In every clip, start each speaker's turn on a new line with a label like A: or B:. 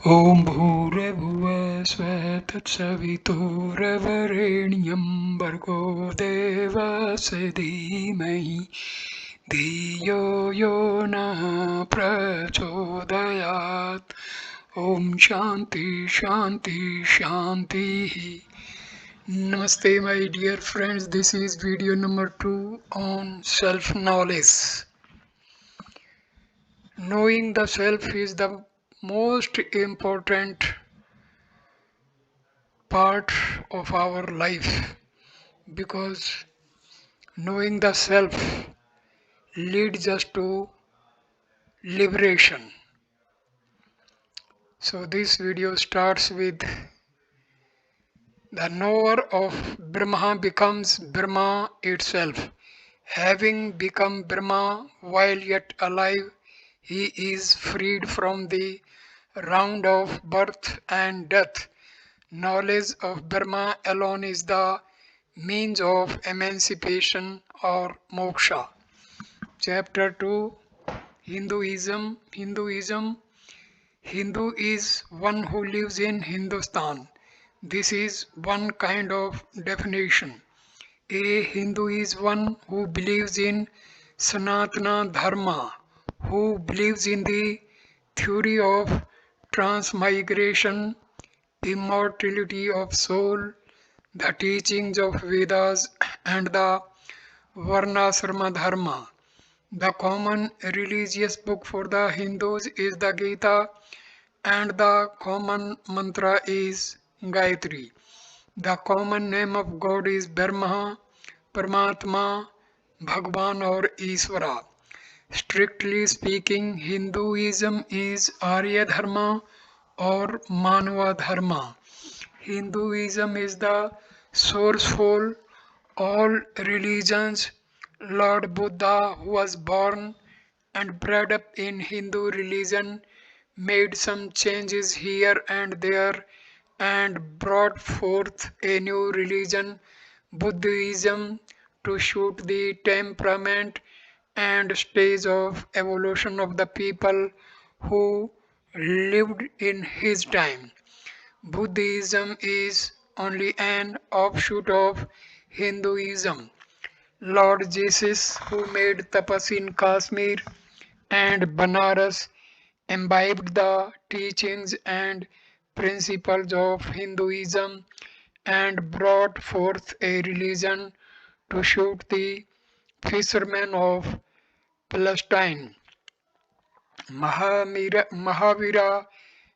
A: ॐ भूर्भुवः स्वः तत्सवितुर्वरेण्यं भर्गो देवस्य धीमहि धियो यो नः प्रचोदयात्. ॐ शान्ति शान्ति शान्तिः. Namaste my dear friends, this is video number 2 on self knowledge. Knowing the self is the most important part of our life because knowing the self leads us to liberation. So this video starts with the knower of Brahma becomes Brahma itself. Having become Brahma while yet alive, he is freed from the round of birth and death. Knowledge of Brahma alone is the means of emancipation or moksha. Chapter 2, Hinduism. Hindu is one who lives in Hindustan. This is one kind of definition. A Hindu is one who believes in Sanatana Dharma, who believes in the theory of transmigration, immortality of soul, the teachings of Vedas, and the Varnasrama Dharma. The common religious book for the Hindus is the Gita, and the common mantra is Gayatri. The common name of God is Brahma, Paramatma, Bhagwan or Ishvara. Strictly speaking, Hinduism is Arya Dharma or Manava Dharma. Hinduism is the source for all religions. Lord Buddha, who was born and bred up in Hindu religion, made some changes here and there and brought forth a new religion, Buddhism, to suit the temperament and stage of evolution of the people who lived in his time. Buddhism is only an offshoot of Hinduism. Lord Jesus, who made tapas in Kashmir and Banaras, imbibed the teachings and principles of Hinduism and brought forth a religion to suit the fishermen of Palestine. Mahavira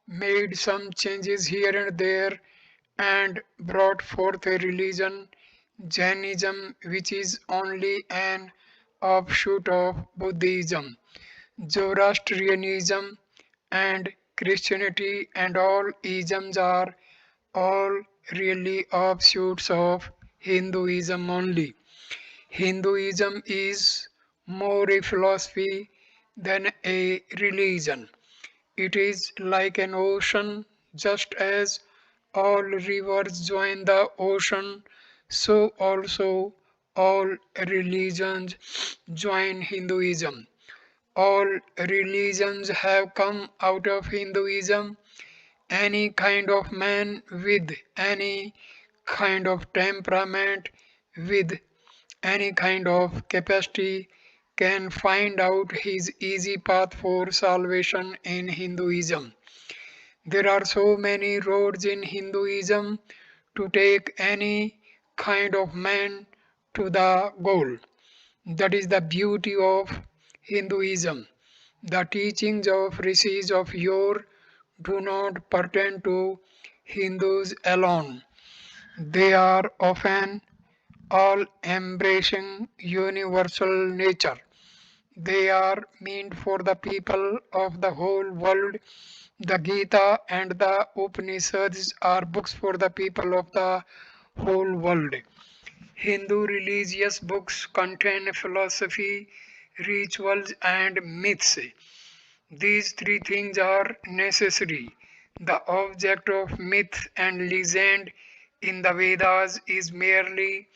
A: made some changes here and there and brought forth a religion, Jainism, which is only an offshoot of Buddhism. Zoroastrianism and Christianity and all isms are all really offshoots of Hinduism only. Hinduism is more a philosophy than a religion. It is like an ocean, just as all rivers join the ocean, so also all religions join Hinduism. All religions have come out of Hinduism. Any kind of man with any kind of temperament, with any kind of capacity, can find out his easy path for salvation in Hinduism. There are so many roads in Hinduism to take any kind of man to the goal. That is the beauty of Hinduism. The teachings of rishis of yore do not pertain to Hindus alone. They are often all embracing universal nature. They are meant for the people of the whole world. The Gita and the Upanishads are books for the people of the whole world. Hindu religious books contain philosophy, rituals, and myths. These three things are necessary. The object of myth and legend in the Vedas is merely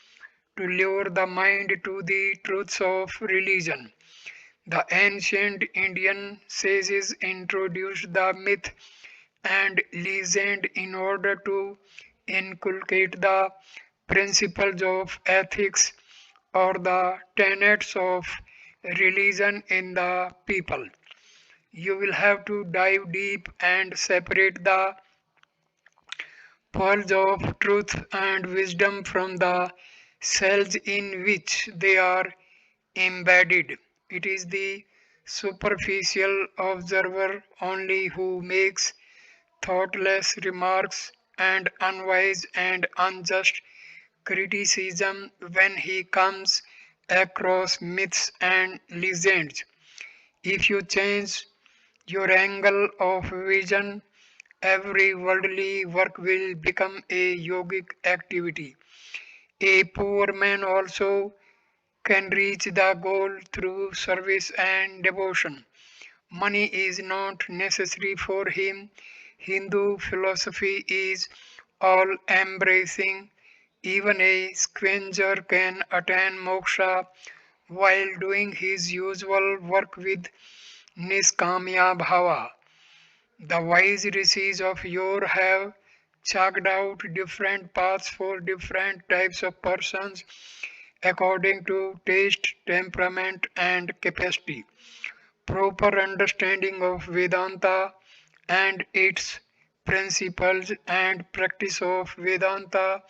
A: to lure the mind to the truths of religion. The ancient Indian sages introduced the myth and legend in order to inculcate the principles of ethics or the tenets of religion in the people. You will have to dive deep and separate the pearls of truth and wisdom from the cells in which they are embedded. It is the superficial observer only who makes thoughtless remarks and unwise and unjust criticism when he comes across myths and legends. If you change your angle of vision, every worldly work will become a yogic activity. A poor man also can reach the goal through service and devotion. Money is not necessary for him. Hindu philosophy is all embracing. Even a squanger can attain moksha while doing his usual work with niskamya bhava. The wise rishis of yore have chalked out different paths for different types of persons according to taste, temperament, and capacity. Proper understanding of Vedanta and its principles and practice of Vedanta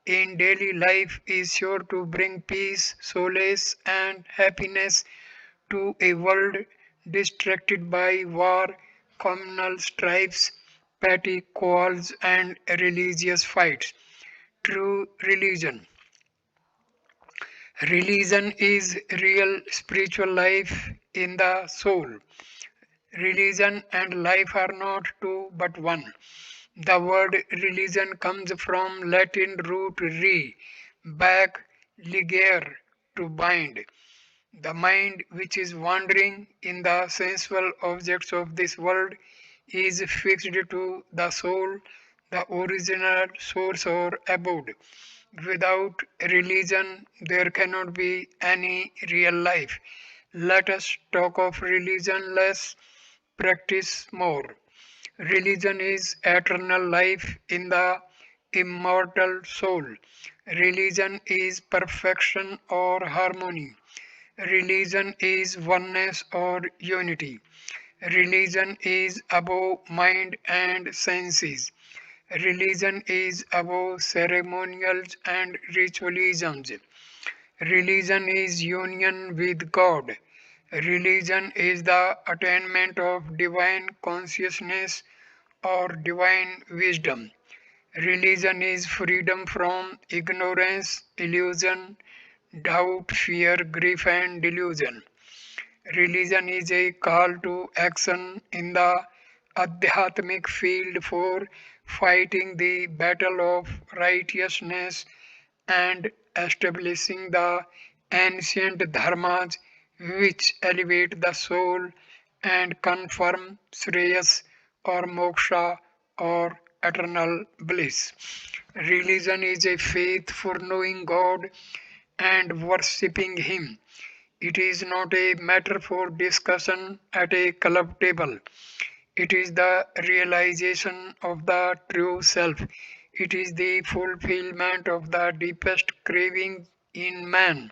A: in daily life is sure to bring peace, solace, and happiness to a world distracted by war, communal strifes, petty quarrels, and religious fights. True religion. Religion is real spiritual life in the soul. Religion and life are not two but one. The word religion comes from Latin root re, back, ligere, to bind. The mind, which is wandering in the sensual objects of this world, is fixed to the soul, the original source or abode. Without religion, there cannot be any real life. Let us talk of religion less, practice more. Religion is eternal life in the immortal soul. Religion is perfection or harmony. Religion is oneness or unity. Religion is above mind and senses. Religion is above ceremonials and ritualisms. Religion is union with God. Religion is the attainment of divine consciousness or divine wisdom. Religion is freedom from ignorance, illusion, doubt, fear, grief, and delusion. Religion is a call to action in the Adhyatmic field for fighting the battle of righteousness and establishing the ancient dharmas which elevate the soul and confirm Shreyas or moksha or eternal bliss. Religion is a faith for knowing God and worshipping Him. It is not a matter for discussion at a club table. It is the realization of the true self. It is the fulfillment of the deepest craving in man.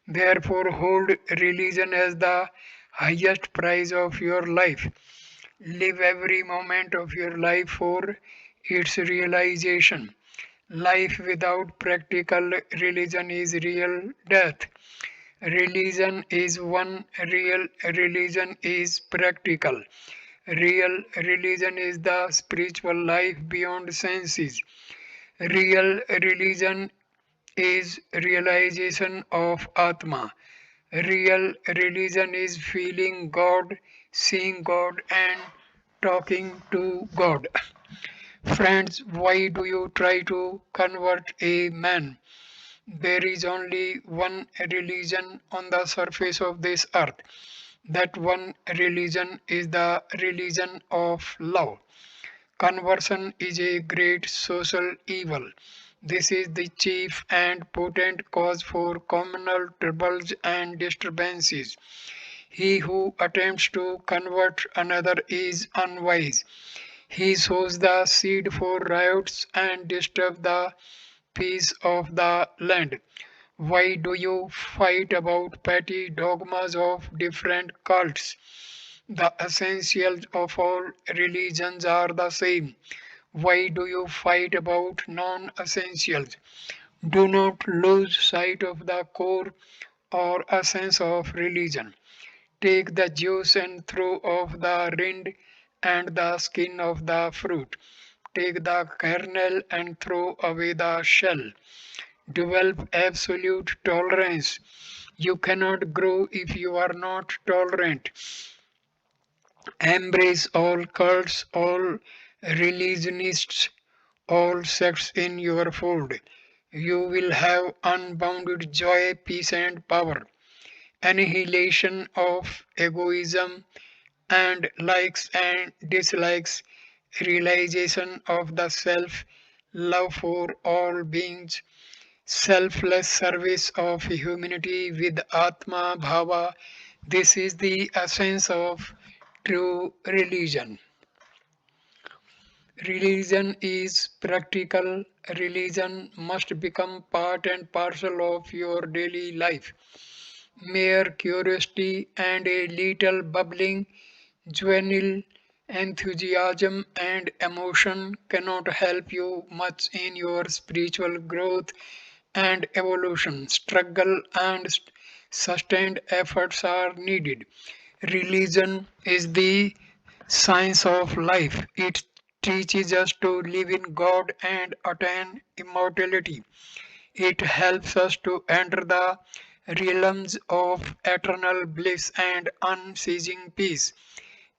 A: Therefore, hold religion as the highest prize of your life. Live every moment of your life for its realization. Life without practical religion is real death. Religion is one, real religion is practical. Real religion is the spiritual life beyond senses. Real religion is realization of Atma. Real religion is feeling God, seeing God, and talking to God. Friends, why do you try to convert a man? There is only one religion on the surface of this earth. That one religion is the religion of love. Conversion is a great social evil. This is the chief and potent cause for communal troubles and disturbances. He who attempts to convert another is unwise. He sows the seed for riots and disturbs the peace of the land. Why do you fight about petty dogmas of different cults? The essentials of all religions are the same. Why do you fight about non essentials? Do not lose sight of the core or essence of religion. Take the juice and throw off the rind and the skin of the fruit. Take the kernel and throw away the shell. Develop absolute tolerance. You cannot grow if you are not tolerant. Embrace all cults, all religionists, all sects in your fold. You will have unbounded joy, peace, and power. Annihilation of egoism and likes and dislikes, realization of the self, love for all beings, selfless service of humanity with Atma Bhava. This is the essence of true religion. Religion is practical. Religion must become part and parcel of your daily life. Mere curiosity and a little bubbling, juvenile enthusiasm and emotion cannot help you much in your spiritual growth and evolution. Struggle and sustained efforts are needed. Religion is the science of life. It teaches us to live in God and attain immortality. It helps us to enter the realms of eternal bliss and unceasing peace.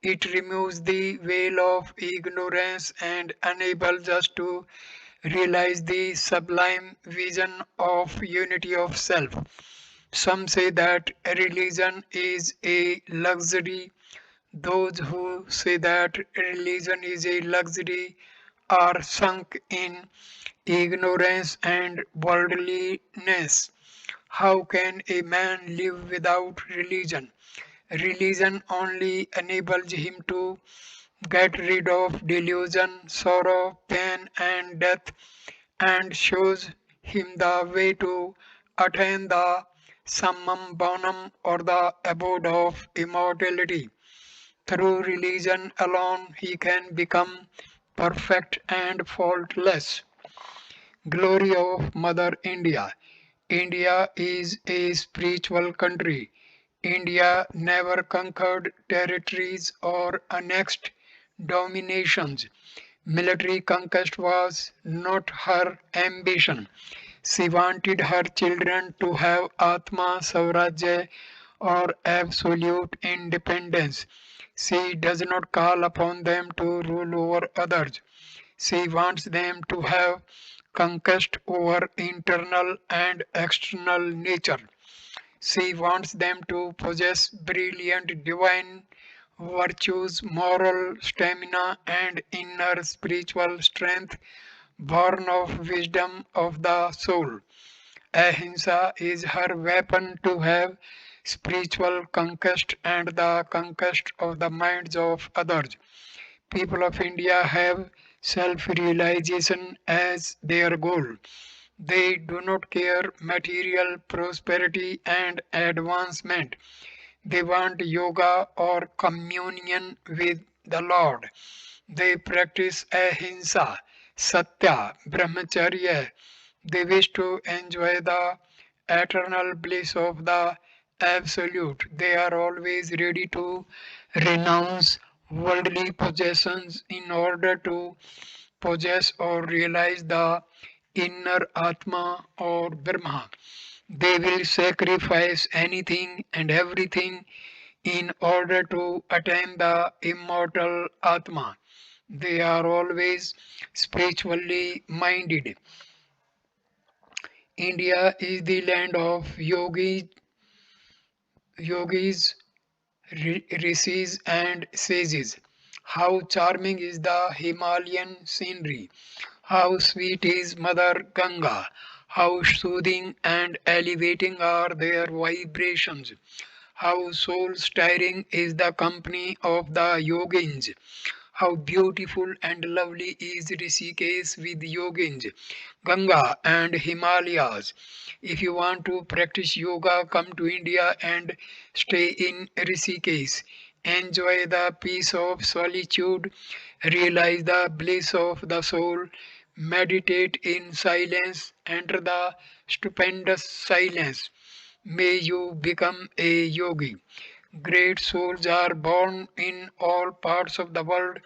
A: It removes the veil of ignorance and enables us to realize the sublime vision of unity of self. Some say that religion is a luxury. Those who say that religion is a luxury are sunk in ignorance and worldliness. How can a man live without religion? Religion only enables him to get rid of delusion, sorrow, pain, and death, and shows him the way to attain the summum bonum or the abode of immortality. Through religion alone, he can become perfect and faultless. Glory of Mother India. India is a spiritual country. India never conquered territories or annexed dominations. Military conquest was not her ambition. She wanted her children to have Atma Swarajya or absolute independence. She does not call upon them to rule over others. She wants them to have conquest over internal and external nature. She wants them to possess brilliant divine virtues, moral stamina, and inner spiritual strength born of wisdom of the soul. Ahimsa is her weapon to have spiritual conquest and the conquest of the minds of others. People of India have self realization as their goal. They do not care material prosperity and advancement. They want yoga or communion with the Lord. They practice ahimsa, satya, brahmacharya. They wish to enjoy the eternal bliss of the absolute. They are always ready to renounce worldly possessions in order to possess or realize the inner Atma or Brahma. They will sacrifice anything and everything in order to attain the immortal Atma. They are always spiritually minded. India is the land of yogis, rishis, and sages. How charming is the Himalayan scenery! How sweet is Mother Ganga! How soothing and elevating are their vibrations! How soul stirring is the company of the yogins! How beautiful and lovely is Rishikesh with Yogins, Ganga and Himalayas. If you want to practice yoga, come to India and stay in Rishikesh. Enjoy the peace of solitude, realize the bliss of the soul, meditate in silence, enter the stupendous silence. May you become a yogi. Great souls are born in all parts of the world,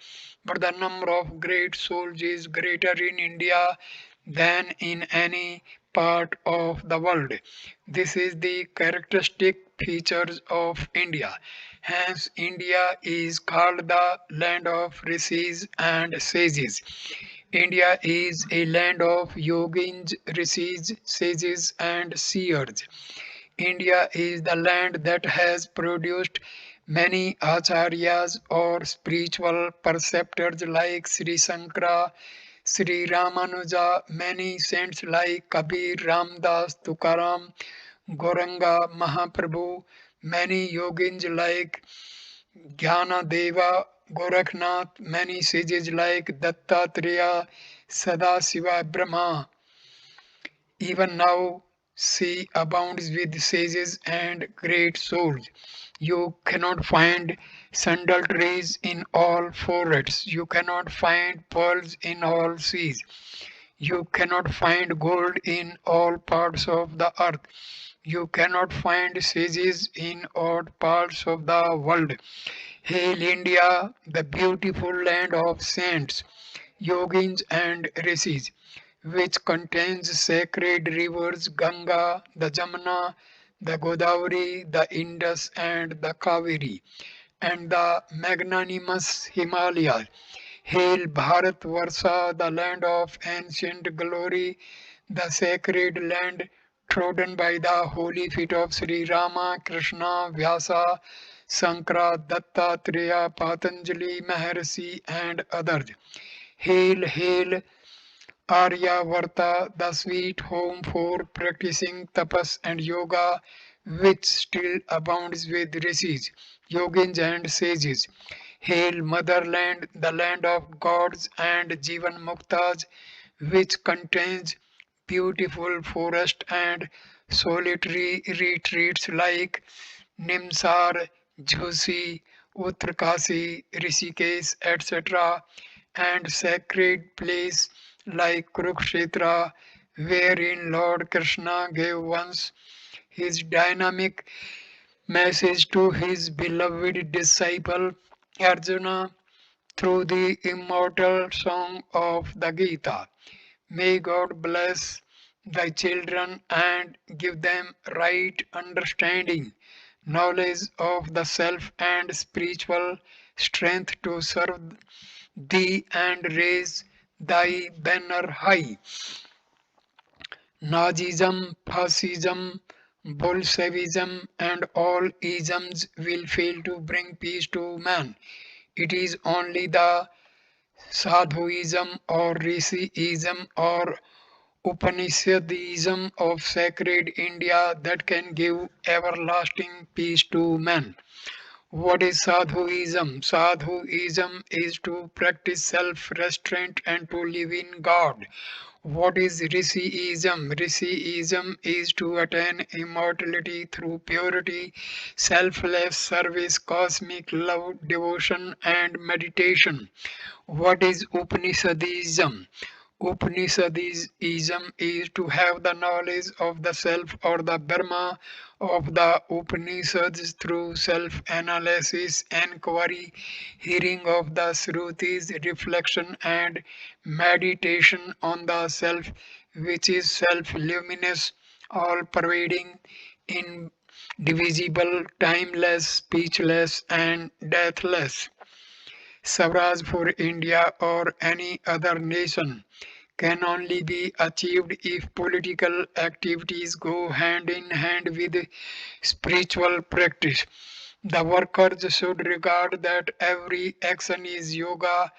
A: but the number of great souls is greater in India than in any part of the world. This is the characteristic features of India. Hence, India is called the land of rishis and sages. India is a land of yogins, rishis, sages, and seers. India is the land that has produced many acharyas or spiritual preceptors like Sri Sankara, Sri Ramanuja, many saints like Kabir, Ramdas, Tukaram, Goranga, Mahaprabhu, many yogins like Jnana Deva, Gorakhnath, many sages like Dattatreya, Sadasiva, Brahma. Even now, sea abounds with sages and great souls. You cannot find sandal trees in all forests. You cannot find pearls in all seas. You cannot find gold in all parts of the earth. You cannot find sages in all parts of the world. Hail India, the beautiful land of saints, yogins and rishis, which contains sacred rivers Ganga, the Jamuna, the Godavari, the Indus and the Kaveri, and the magnanimous Himalayas. Hail Bharatvarsha, the land of ancient glory, the sacred land trodden by the holy feet of Sri Rama, Krishna, Vyasa, Sankara, Dattatreya, Patanjali, Maharshi, and others. Hail, hail, Aryavarta, the sweet home for practicing tapas and yoga, which still abounds with rishis, yogins, and sages. Hail, motherland, the land of gods and Jivan Muktas, which contains beautiful forest and solitary retreats like Nimsar, Jhusi, Uttarkasi, Rishikesh, etc., and sacred place like Kurukshetra, wherein Lord Krishna gave once his dynamic message to his beloved disciple Arjuna through the immortal song of the Gita. May God bless thy children and give them right understanding, knowledge of the self and spiritual strength to serve thee and raise thy banner high. Nazism, fascism, Bolshevism, and all isms will fail to bring peace to man. It is only the Sadhuism or Rishiism or Upanishadism of sacred India that can give everlasting peace to man. What is sadhuism? Sadhuism is to practice self restraint and to live in God. What is Rishiism? Rishiism is to attain immortality through purity, selfless service, cosmic love, devotion, and meditation. What is Upanishadism? Upanishadism is to have the knowledge of the self or the Brahma of the Upanishads through self analysis, inquiry, hearing of the Shrutis, reflection, and meditation on the self, which is self luminous, all pervading, indivisible, timeless, speechless, and deathless. Swaraj for India or any other nation can only be achieved if political activities go hand in hand with spiritual practice. The workers should regard that every action is yoga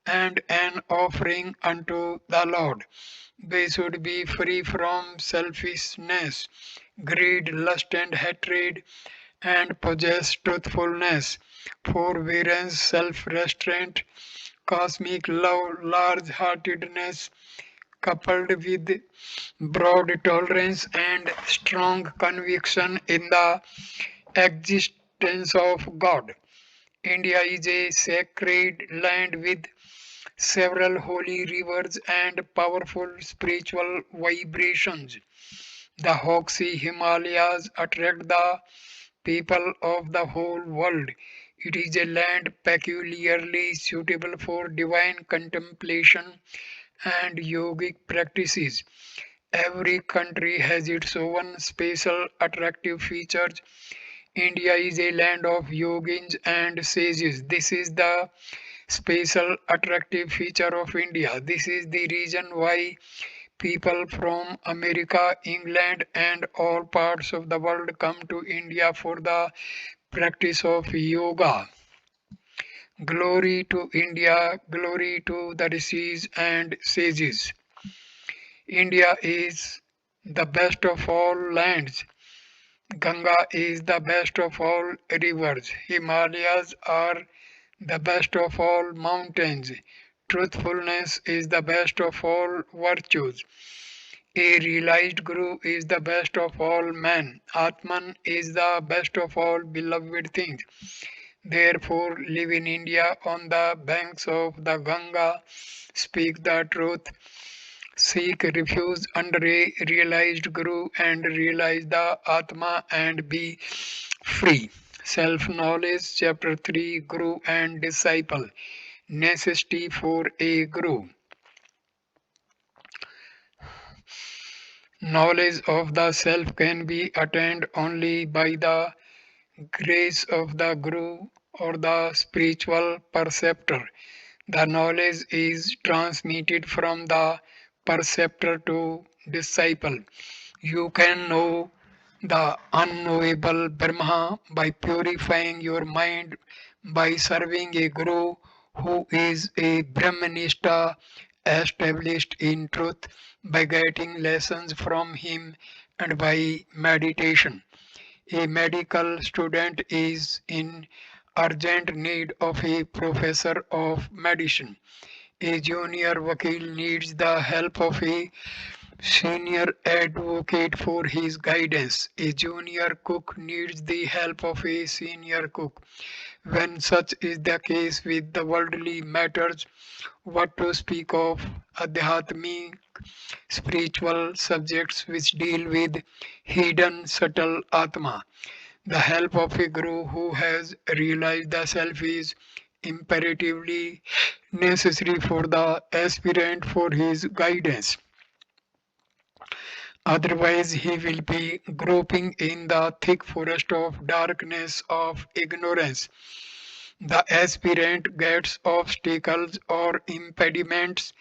A: and an offering unto the Lord. They should be free from selfishness, greed, lust, and hatred, and possess truthfulness. forbearance, self-restraint, cosmic love, large-heartedness, coupled with broad tolerance and strong conviction in the existence of God. India is a sacred land with several holy rivers and powerful spiritual vibrations. The Hoxie Himalayas attract the people of the whole world. It is a land peculiarly suitable for divine contemplation and yogic practices. Every country has its own special attractive features. India is a land of yogins and sages. This is the special attractive feature of India. This is the reason why people from America, England, and all parts of the world come to India for the practice of yoga. Glory to India, glory to the rishis and sages. India is the best of all lands. Ganga is the best of all rivers. Himalayas are the best of all mountains. Truthfulness is the best of all virtues. A realized Guru is the best of all men. Atman is the best of all beloved things. Therefore, live in India on the banks of the Ganga, speak the truth, seek refuge under a realized Guru and realize the Atma and be free. Self knowledge, chapter 3, Guru and disciple. Necessity for a Guru. Knowledge of the self can be attained only by the grace of the Guru or the spiritual preceptor. The knowledge is transmitted from the preceptor to disciple. You can know the unknowable Brahma by purifying your mind by serving a Guru who is a Brahmanista established in truth, by getting lessons from him and by meditation. A medical student is in urgent need of a professor of medicine. A junior vakil needs the help of a senior advocate for his guidance. A junior cook needs the help of a senior cook. When such is the case with the worldly matters, what to speak of adhyatmic spiritual subjects which deal with hidden subtle Atma. The help of a Guru who has realized the self is imperatively necessary for the aspirant for his guidance. Otherwise, he will be groping in the thick forest of darkness of ignorance. The aspirant gets obstacles or impediments,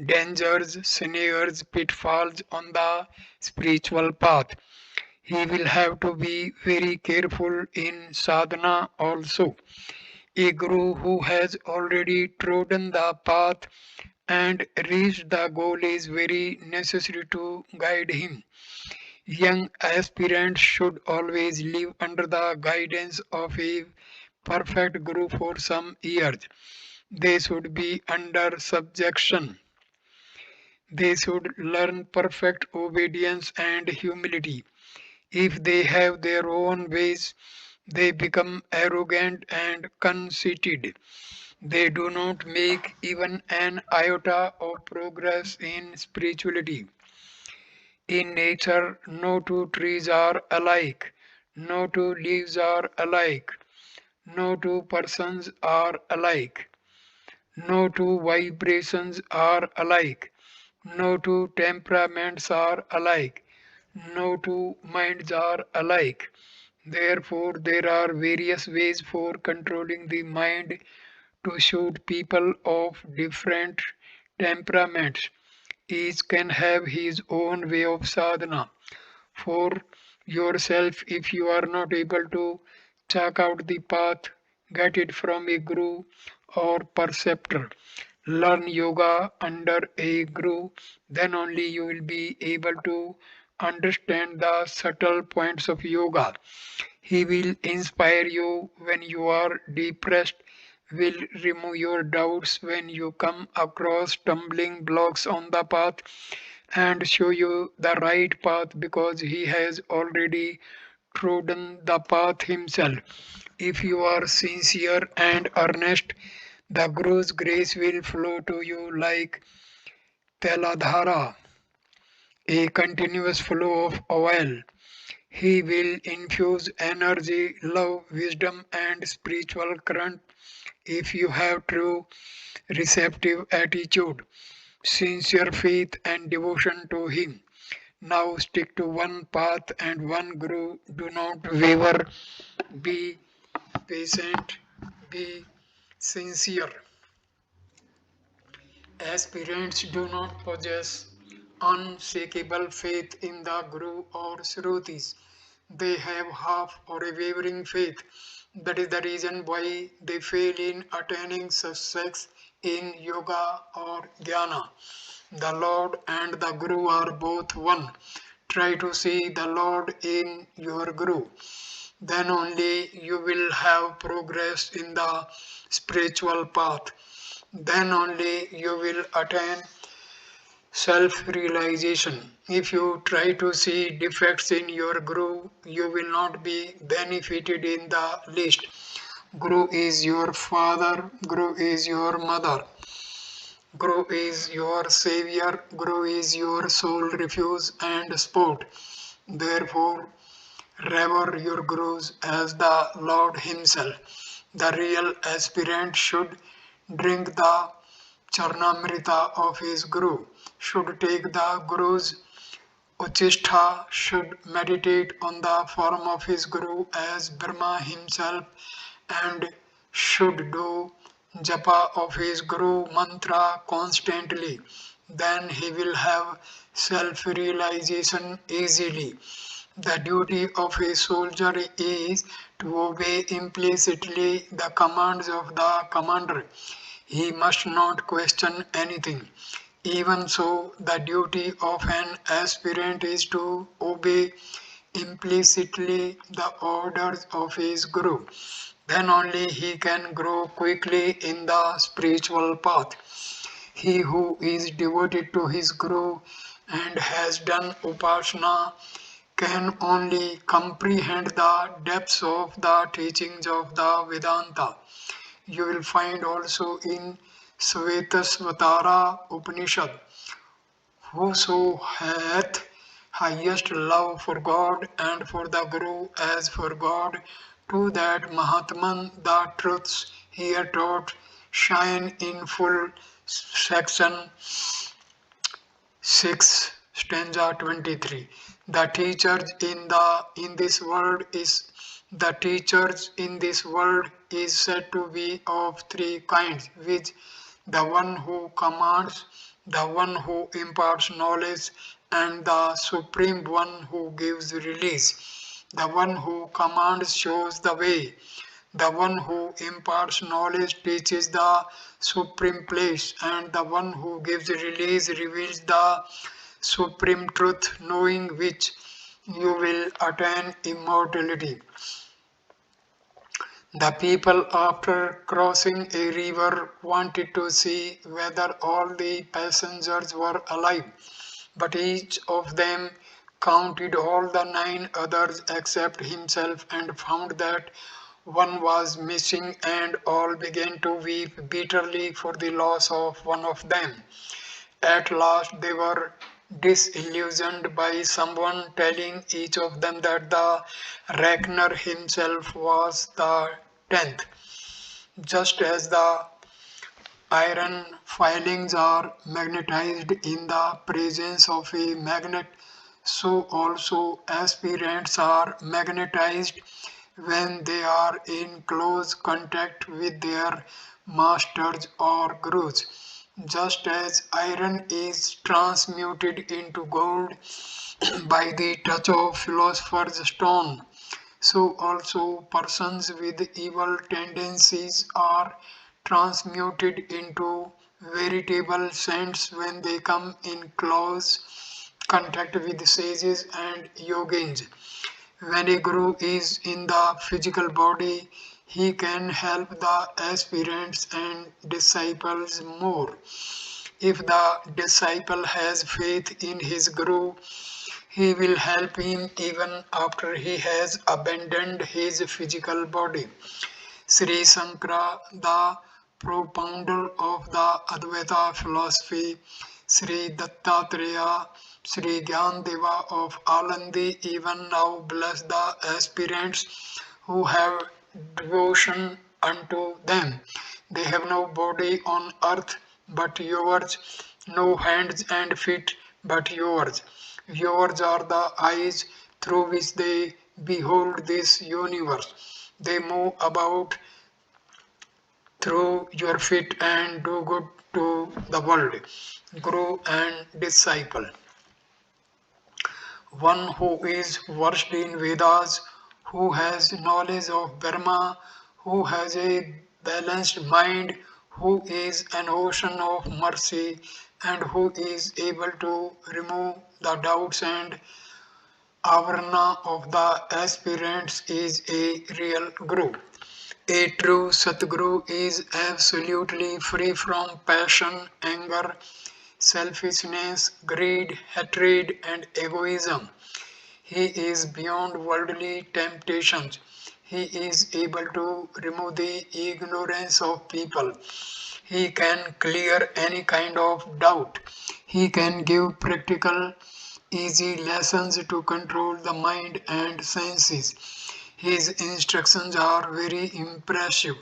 A: dangers, snares, pitfalls on the spiritual path. He will have to be very careful in sadhana also. A guru who has already trodden the path and reached the goal is very necessary to guide him. Young aspirants should always live under the guidance of a perfect guru for some years. They should be under subjection. They should learn perfect obedience and humility. If they have their own ways, they become arrogant and conceited. They do not make even an iota of progress in spirituality. In nature, no two trees are alike, no two leaves are alike, no two persons are alike, no two vibrations are alike, no two temperaments are alike, no two minds are alike. Therefore, there are various ways for controlling the mind to suit people of different temperaments. Each can have his own way of sadhana. For yourself, if you are not able to chalk out the path, get it from a guru or preceptor. Learn yoga under a guru, then only you will be able to understand the subtle points of yoga. He will inspire you when you are depressed, will remove your doubts when you come across stumbling blocks on the path, and show you the right path because he has already trodden the path himself. If you are sincere and earnest, the Guru's grace will flow to you like Teladhara, a continuous flow of oil. He will infuse energy, love, wisdom, and spiritual current if you have true receptive attitude, sincere faith, and devotion to Him. Now stick to one path and one Guru. Do not waver. Be patient. Be sincere. Aspirants do not possess unshakable faith in the Guru or Shrutis. They have half or a wavering faith. That is the reason why they fail in attaining success in yoga or jnana. The Lord and the Guru are both one. Try to see the Lord in your Guru. Then only you will have progress in the spiritual path. Then only you will attain self realization. If you try to see defects in your Guru, you will not be benefited in the least. Guru is your father, Guru is your mother, Guru is your savior, Guru is your sole refuge and sport. Therefore, revere your Gurus as the Lord Himself. The real aspirant should drink the Charnamrita of his Guru, should take the Guru's Uchistha, should meditate on the form of his Guru as Brahma himself, and should do japa of his Guru mantra constantly. Then he will have self realization easily. The duty of a soldier is to obey implicitly the commands of the commander. He must not question anything. Even so, the duty of an aspirant is to obey implicitly the orders of his Guru. Then only he can grow quickly in the spiritual path. He who is devoted to his Guru and has done Upasana can only comprehend the depths of the teachings of the Vedanta. You will find also in Svetasvatara Upanishad, whoso hath highest love for God and for the Guru as for God, to that Mahatman the truths here taught shine in full. Section 6 stanza 23. The teachers in this world is the teachers in this world is said to be of three kinds, which the one who commands, the one who imparts knowledge, and the supreme one who gives release. The one who commands shows the way. The one who imparts knowledge teaches the supreme place, and the one who gives release reveals the supreme truth, knowing which you will attain immortality. The people, after crossing a river, wanted to see whether all the passengers were alive, but each of them counted all the nine others except himself and found that one was missing, and all began to weep bitterly for the loss of one of them. At last they were disillusioned by someone telling each of them that the reckoner himself was the tenth. Just as the iron filings are magnetized in the presence of a magnet, so also aspirants are magnetized when they are in close contact with their masters or gurus. Just as iron is transmuted into gold by the touch of philosopher's stone, so also persons with evil tendencies are transmuted into veritable saints when they come in close contact with sages and yogins. When a guru is in the physical body, he can help the aspirants and disciples more. If the disciple has faith in his guru, he will help him even after he has abandoned his physical body. Sri Sankara, the propounder of the Advaita philosophy, Sri Dattatreya, Sri Gyandeva of Alandi even now bless the aspirants who have devotion unto them. They have no body on earth but yours, no hands and feet but yours. Yours are the eyes through which they behold this universe. They move about through your feet and do good to the world. Guru and disciple. One who is versed in Vedas, who has knowledge of Brahma, who has a balanced mind, who is an ocean of mercy, and who is able to remove the doubts and avarna of the aspirants is a real guru. A true Satguru is absolutely free from passion, anger, selfishness, greed, hatred, and egoism. He is beyond worldly temptations. He is able to remove the ignorance of people. He can clear any kind of doubt. He can give practical, easy lessons to control the mind and senses. His instructions are very impressive.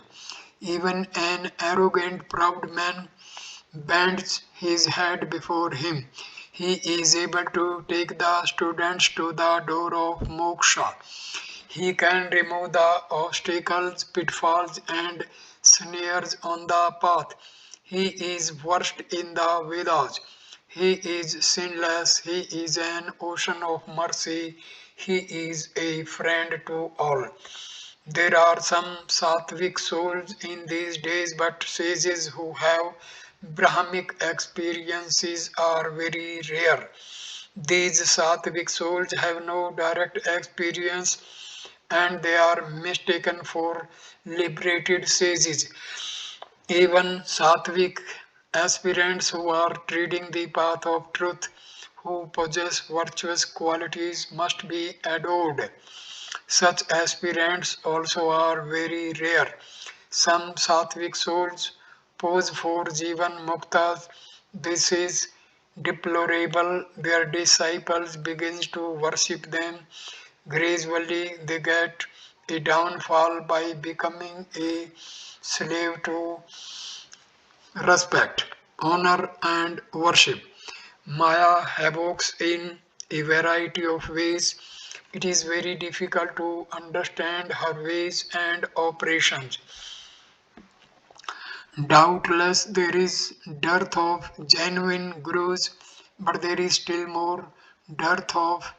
A: Even an arrogant, proud man bends his head before him. He is able to take the students to the door of moksha. He can remove the obstacles, pitfalls, and snares on the path. He is versed in the Vedas. He is sinless. He is an ocean of mercy. He is a friend to all. There are some sattvic souls in these days, but sages who have Brahmic experiences are very rare. These sattvic souls have no direct experience and they are mistaken for liberated sages. Even sattvic aspirants who are treading the path of truth, who possess virtuous qualities, must be adored. Such aspirants also are very rare. Some sattvic souls pose for Jivan Muktas. This is deplorable. Their disciples begin to worship them. Gradually they get a downfall by becoming a slave to respect, honor, and worship. Maya havocs in a variety of ways. It is very difficult to understand her ways and operations. Doubtless, there is dearth of genuine gurus, but there is still more dearth of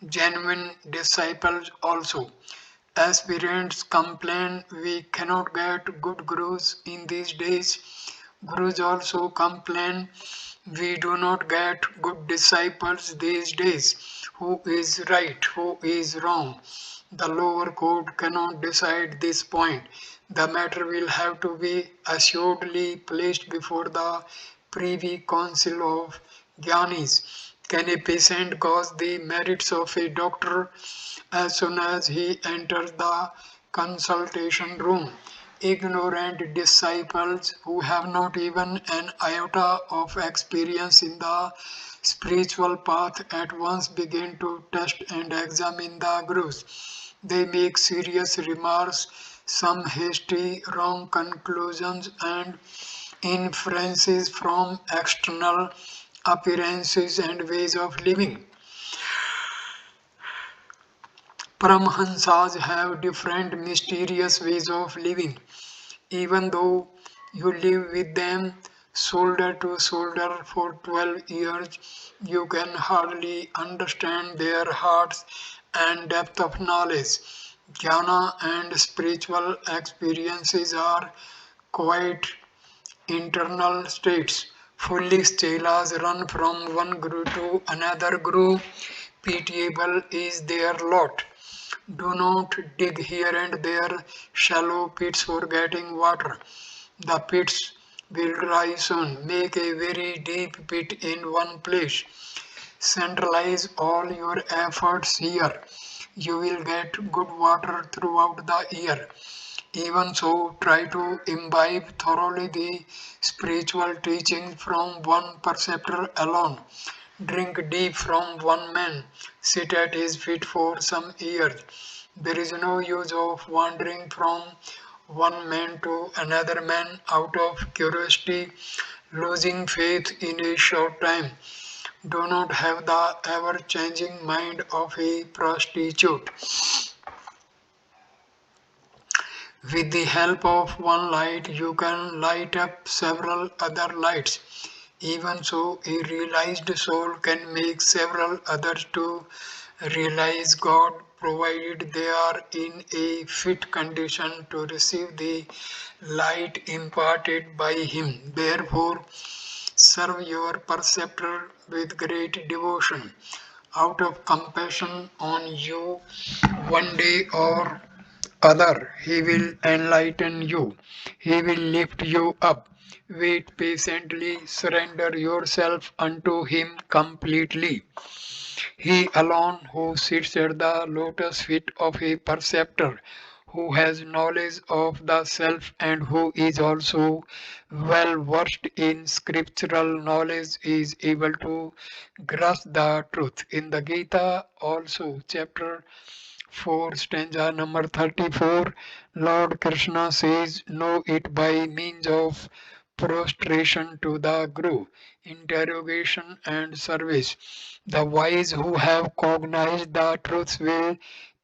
A: genuine disciples also. Aspirants complain we cannot get good gurus in these days. Gurus also complain we do not get good disciples these days. Who is right? Who is wrong? The lower court cannot decide this point. The matter will have to be assuredly placed before the Privy Council of Gyanis. Can a patient gauge the merits of a doctor as soon as he enters the consultation room? Ignorant disciples who have not even an iota of experience in the spiritual path at once begin to test and examine the gurus. They make serious remarks, some hasty, wrong conclusions, and inferences from external appearances and ways of living. Paramhansas have different mysterious ways of living. Even though you live with them shoulder to shoulder for 12 years, you can hardly understand their hearts and depth of knowledge. Jnana and spiritual experiences are quite internal states. Foolish chelas run from one guru to another guru. Pitiable is their lot. Do not dig here and there shallow pits for getting water. The pits will dry soon. Make a very deep pit in one place. Centralize all your efforts here. You will get good water throughout the year. Even so, try to imbibe thoroughly the spiritual teaching from one preceptor alone. Drink deep from one man. Sit at his feet for some years. There is no use of wandering from one man to another man out of curiosity, losing faith in a short time. Do not have the ever changing mind of a prostitute. With the help of one light, you can light up several other lights. Even so, a realized soul can make several others to realize God, provided they are in a fit condition to receive the light imparted by Him. Therefore, serve your preceptor with great devotion. Out of compassion on you, one day or other, He will enlighten you. He will lift you up. Wait patiently, surrender yourself unto Him completely. He alone who sits at the lotus feet of a preceptor, who has knowledge of the self and who is also well versed in scriptural knowledge, is able to grasp the truth. In the Gita also, chapter 4, stanza number 34, Lord Krishna says, know it by means of prostration to the Guru, interrogation and service. The wise who have cognized the truth will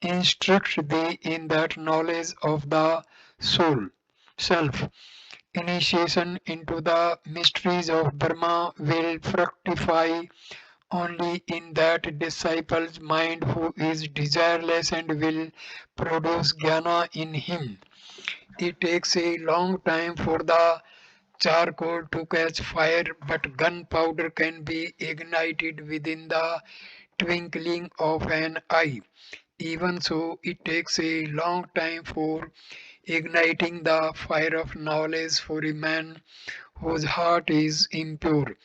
A: instruct thee in that knowledge of the soul, self. Initiation into the mysteries of Brahma will fructify only in that disciple's mind who is desireless and will produce jnana in him. It takes a long time for the charcoal to catch fire, but gunpowder can be ignited within the twinkling of an eye. Even so, it takes a long time for igniting the fire of knowledge for a man whose heart is impure.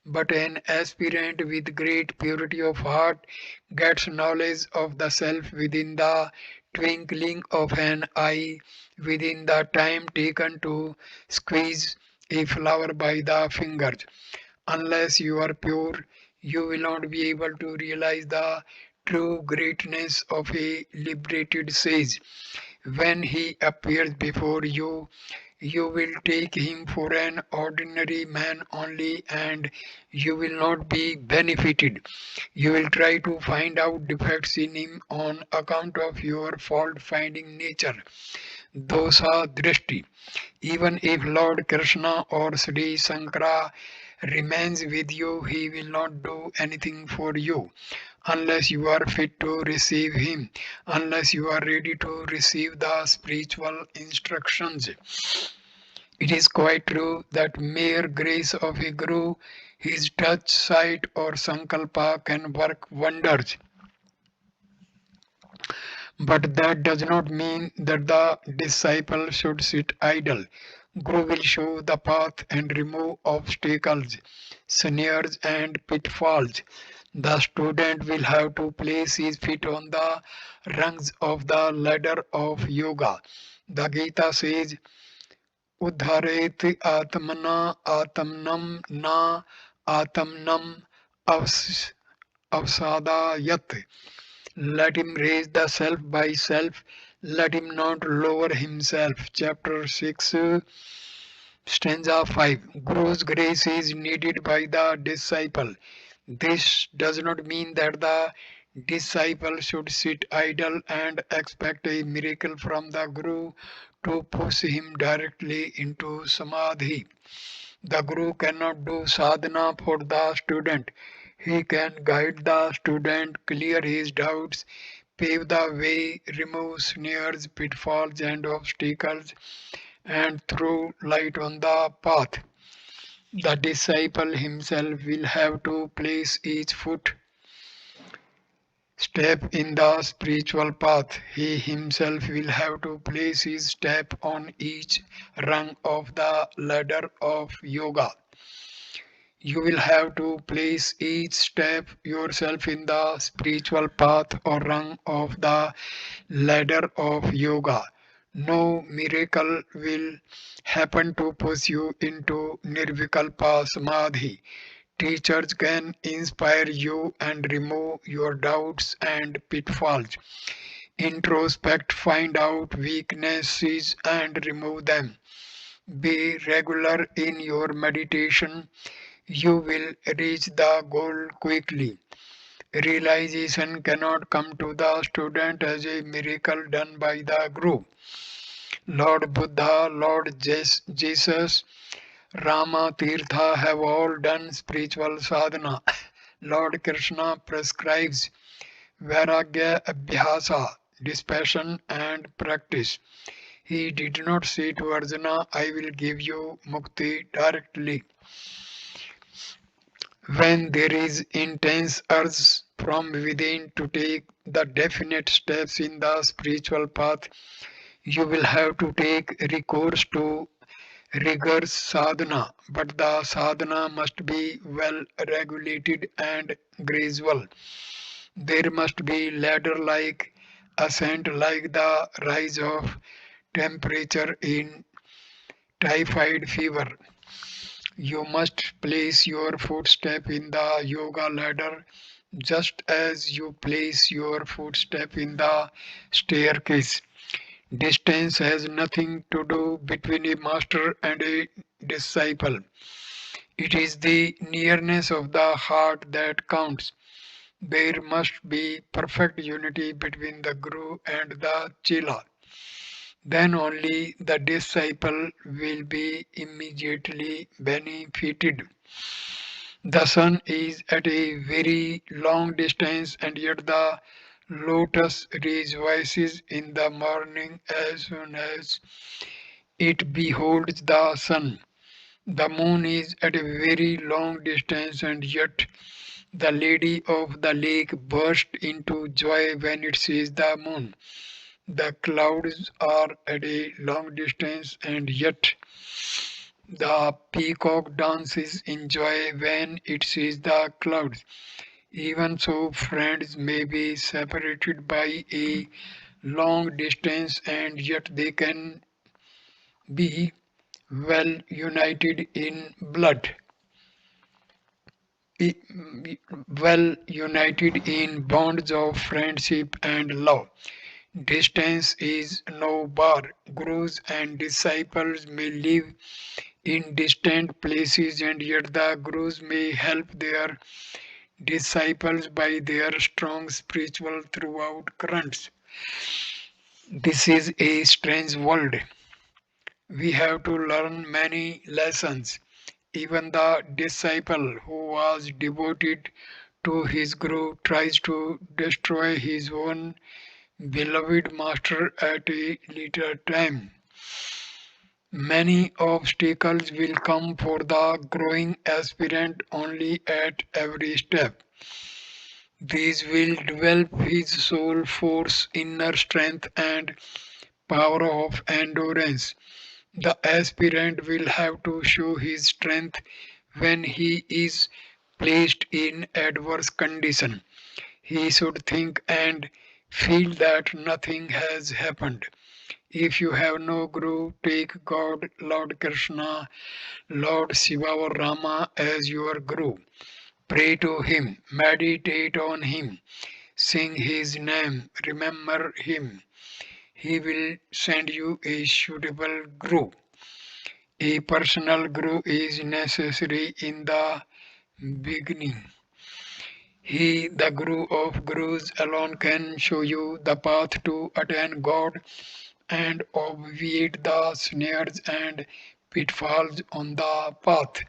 A: But an aspirant with great purity of heart gets knowledge of the self within the twinkling of an eye, within the time taken to squeeze a flower by the fingers. Unless you are pure, you will not be able to realize the true greatness of a liberated sage. When he appears before you, you will take him for an ordinary man only and you will not be benefited. You will try to find out defects in him on account of your fault finding nature. Dosa Drishti. Even if Lord Krishna or Sri Sankara remains with you, he will not do anything for you unless you are fit to receive him, unless you are ready to receive the spiritual instructions. It is quite true that mere grace of a guru, his touch, sight, or sankalpa can work wonders. But that does not mean that the disciple should sit idle. Guru will show the path and remove obstacles, snares, and pitfalls. The student will have to place his feet on the rungs of the ladder of yoga. The Gita says, Udharet Atmana Atmanam Na Atmanam Avsadayat. Let him raise the self by self, let him not lower himself. Chapter 6, stanza 5. Guru's grace is needed by the disciple. This does not mean that the disciple should sit idle and expect a miracle from the Guru to push him directly into Samadhi. The Guru cannot do sadhana for the student. He can guide the student, clear his doubts, pave the way, remove snares, pitfalls, and obstacles, and throw light on the path. The disciple himself will have to place each foot step in the spiritual path. He himself will have to place his step on each rung of the ladder of yoga. You will have to place each step yourself in the spiritual path or rung of the ladder of yoga. No miracle will happen to push you into nirvikalpa samadhi. Teachers can inspire you and remove your doubts and pitfalls. Introspect, find out weaknesses and remove them. Be regular in your meditation. You will reach the goal quickly. Realization cannot come to the student as a miracle done by the guru. Lord Buddha, Lord Jesus, Rama Tirtha have all done spiritual sadhana. Lord Krishna prescribes Vairagya Abhyasa, dispassion and practice. He did not say to Arjuna, I will give you mukti directly. When there is intense urge from within to take the definite steps in the spiritual path, you will have to take recourse to rigorous sadhana, but the sadhana must be well regulated and gradual. There must be ladder-like ascent like the rise of temperature in typhoid fever. You must place your footstep in the yoga ladder just as you place your footstep in the staircase. Distance has nothing to do between a master and a disciple. It is the nearness of the heart that counts. There must be perfect unity between the guru and the chela. Then only the disciple will be immediately benefited. The sun is at a very long distance, and yet the lotus rejoices in the morning as soon as it beholds the sun. The moon is at a very long distance, and yet the lady of the lake bursts into joy when it sees the moon. The clouds are at a long distance, and yet the peacock dances in joy when it sees the clouds. Even so, friends may be separated by a long distance, and yet they can be well united in blood, well united in bonds of friendship and love. Distance is no bar. Gurus and disciples may live in distant places, and yet the gurus may help their disciples by their strong spiritual throughout currents. This is a strange world. We have to learn many lessons. Even the disciple who was devoted to his guru tries to destroy his own beloved master at a later time. Many obstacles will come for the growing aspirant only at every step. These will develop his soul force, inner strength, and power of endurance. The aspirant will have to show his strength when he is placed in adverse condition. He should think and feel that nothing has happened. If you have no guru, take God, Lord Krishna, Lord Shiva or Rama as your guru. Pray to him, meditate on him, sing his name, remember him. He will send you a suitable guru. A personal guru is necessary in the beginning. He, the Guru of Gurus, alone can show you the path to attain God and obviate the snares and pitfalls on the path.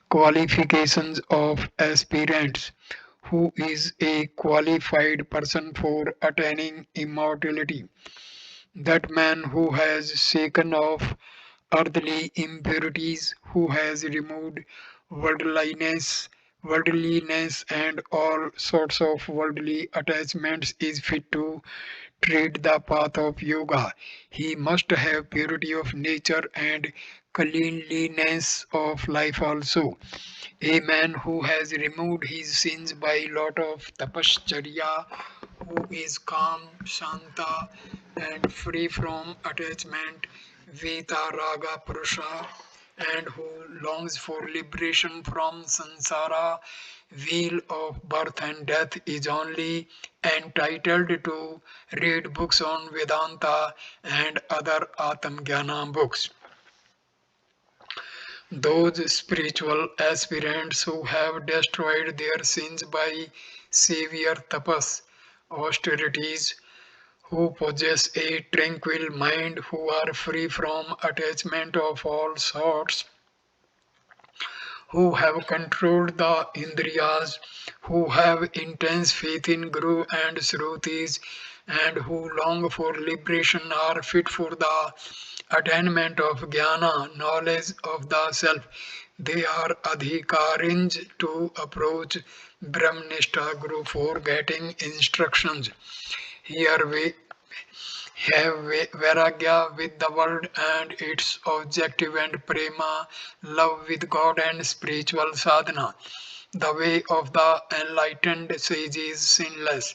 A: Qualifications of aspirants. Who is a qualified person for attaining immortality? That man who has shaken off earthly impurities, who has removed worldliness and all sorts of worldly attachments, is fit to tread the path of yoga. He must have purity of nature and cleanliness of life also. A man who has removed his sins by lot of tapascharya, who is calm, shanta, and free from attachment, vita raga purusha, and who longs for liberation from samsara, wheel of birth and death, is only entitled to read books on Vedanta and other Atmajnana books. Those spiritual aspirants who have destroyed their sins by severe tapas, austerities, who possess a tranquil mind, who are free from attachment of all sorts, who have controlled the Indriyas, who have intense faith in Guru and Shrutis, and who long for liberation are fit for the attainment of Jnana, knowledge of the self. They are adhikarins to approach Brahmanishta Guru for getting instructions. Here we have vairagya with the world and its objective, and prema, love with God and spiritual sadhana. The way of the enlightened sage is sinless.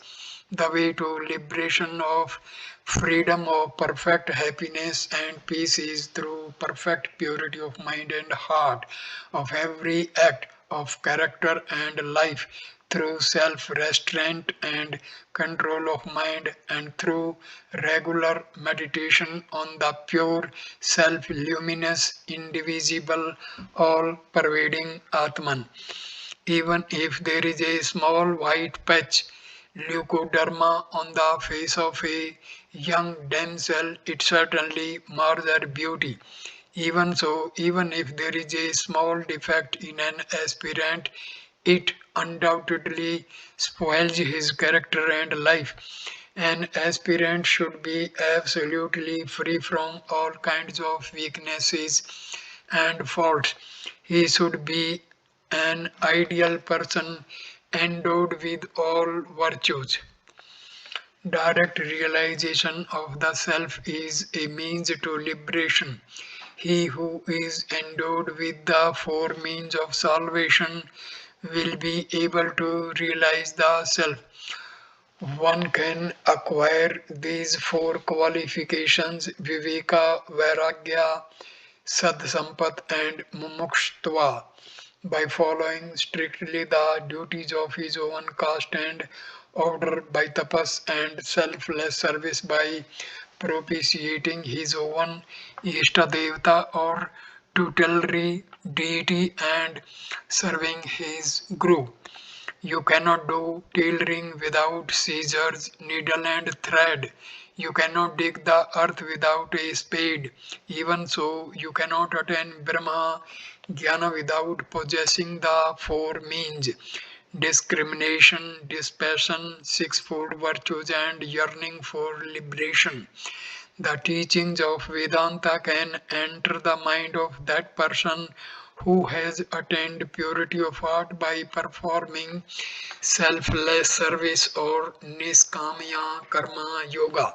A: The way to liberation of freedom of perfect happiness and peace is through perfect purity of mind and heart, of every act of character and life, through self restraint and control of mind, and through regular meditation on the pure, self luminous, indivisible, all pervading Atman. Even if there is a small white patch, leukoderma, on the face of a young damsel, it certainly mars her beauty. Even so, even if there is a small defect in an aspirant, it undoubtedly spoils his character and life. An aspirant should be absolutely free from all kinds of weaknesses and faults. He should be an ideal person endowed with all virtues. Direct realization of the self is a means to liberation. He who is endowed with the four means of salvation will be able to realize the self. One can acquire these four qualifications: viveka, vairagya, sadsampat, and mumukshva by following strictly the duties of his own caste and order, by tapas and selfless service, by propitiating his own Ishta Devata or tutelary deity, and serving his Guru. You cannot do tailoring without scissors, needle, and thread. You cannot dig the earth without a spade. Even so, you cannot attain Brahma Jnana without possessing the four means: discrimination, dispassion, sixfold virtues, and yearning for liberation. The teachings of Vedanta can enter the mind of that person who has attained purity of heart by performing selfless service or niskamya karma yoga.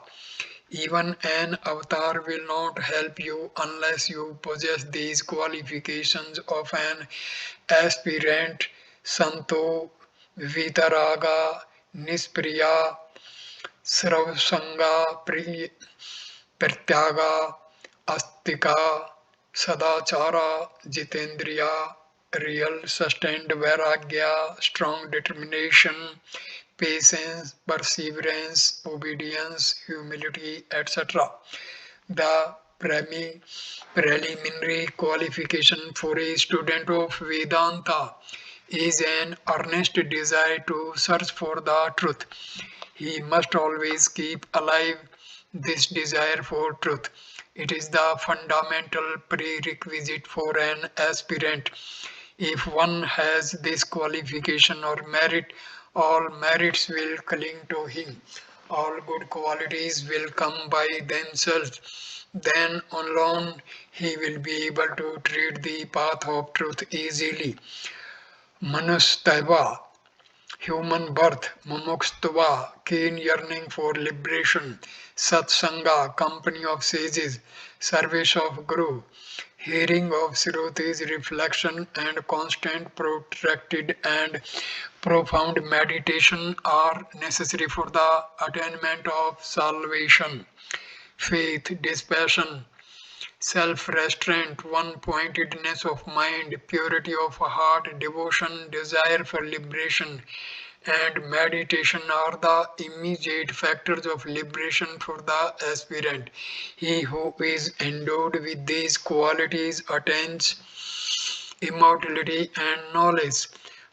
A: Even an avatar will not help you unless you possess these qualifications of an aspirant: santo, vitaraga, nispriya, sravasanga, pratyaga, astika, sadachara, jitendriya, real sustained vairagya, strong determination, patience, perseverance, obedience, humility, etc. The preliminary qualification for a student of Vedanta is an earnest desire to search for the truth. He must always keep alive this desire for truth. It is the fundamental prerequisite for an aspirant. If one has this qualification or merit, all merits will cling to him. All good qualities will come by themselves. Then alone he will be able to tread the path of truth easily. Manustaiva, human birth, mumukstva, keen yearning for liberation, satsanga, company of sages, service of Guru, hearing of Srutis, reflection, and constant, protracted, and profound meditation are necessary for the attainment of salvation. Faith, dispassion, self restraint, one pointedness of mind, purity of heart, devotion, desire for liberation, and meditation are the immediate factors of liberation for the aspirant. He who is endowed with these qualities attains immortality and knowledge.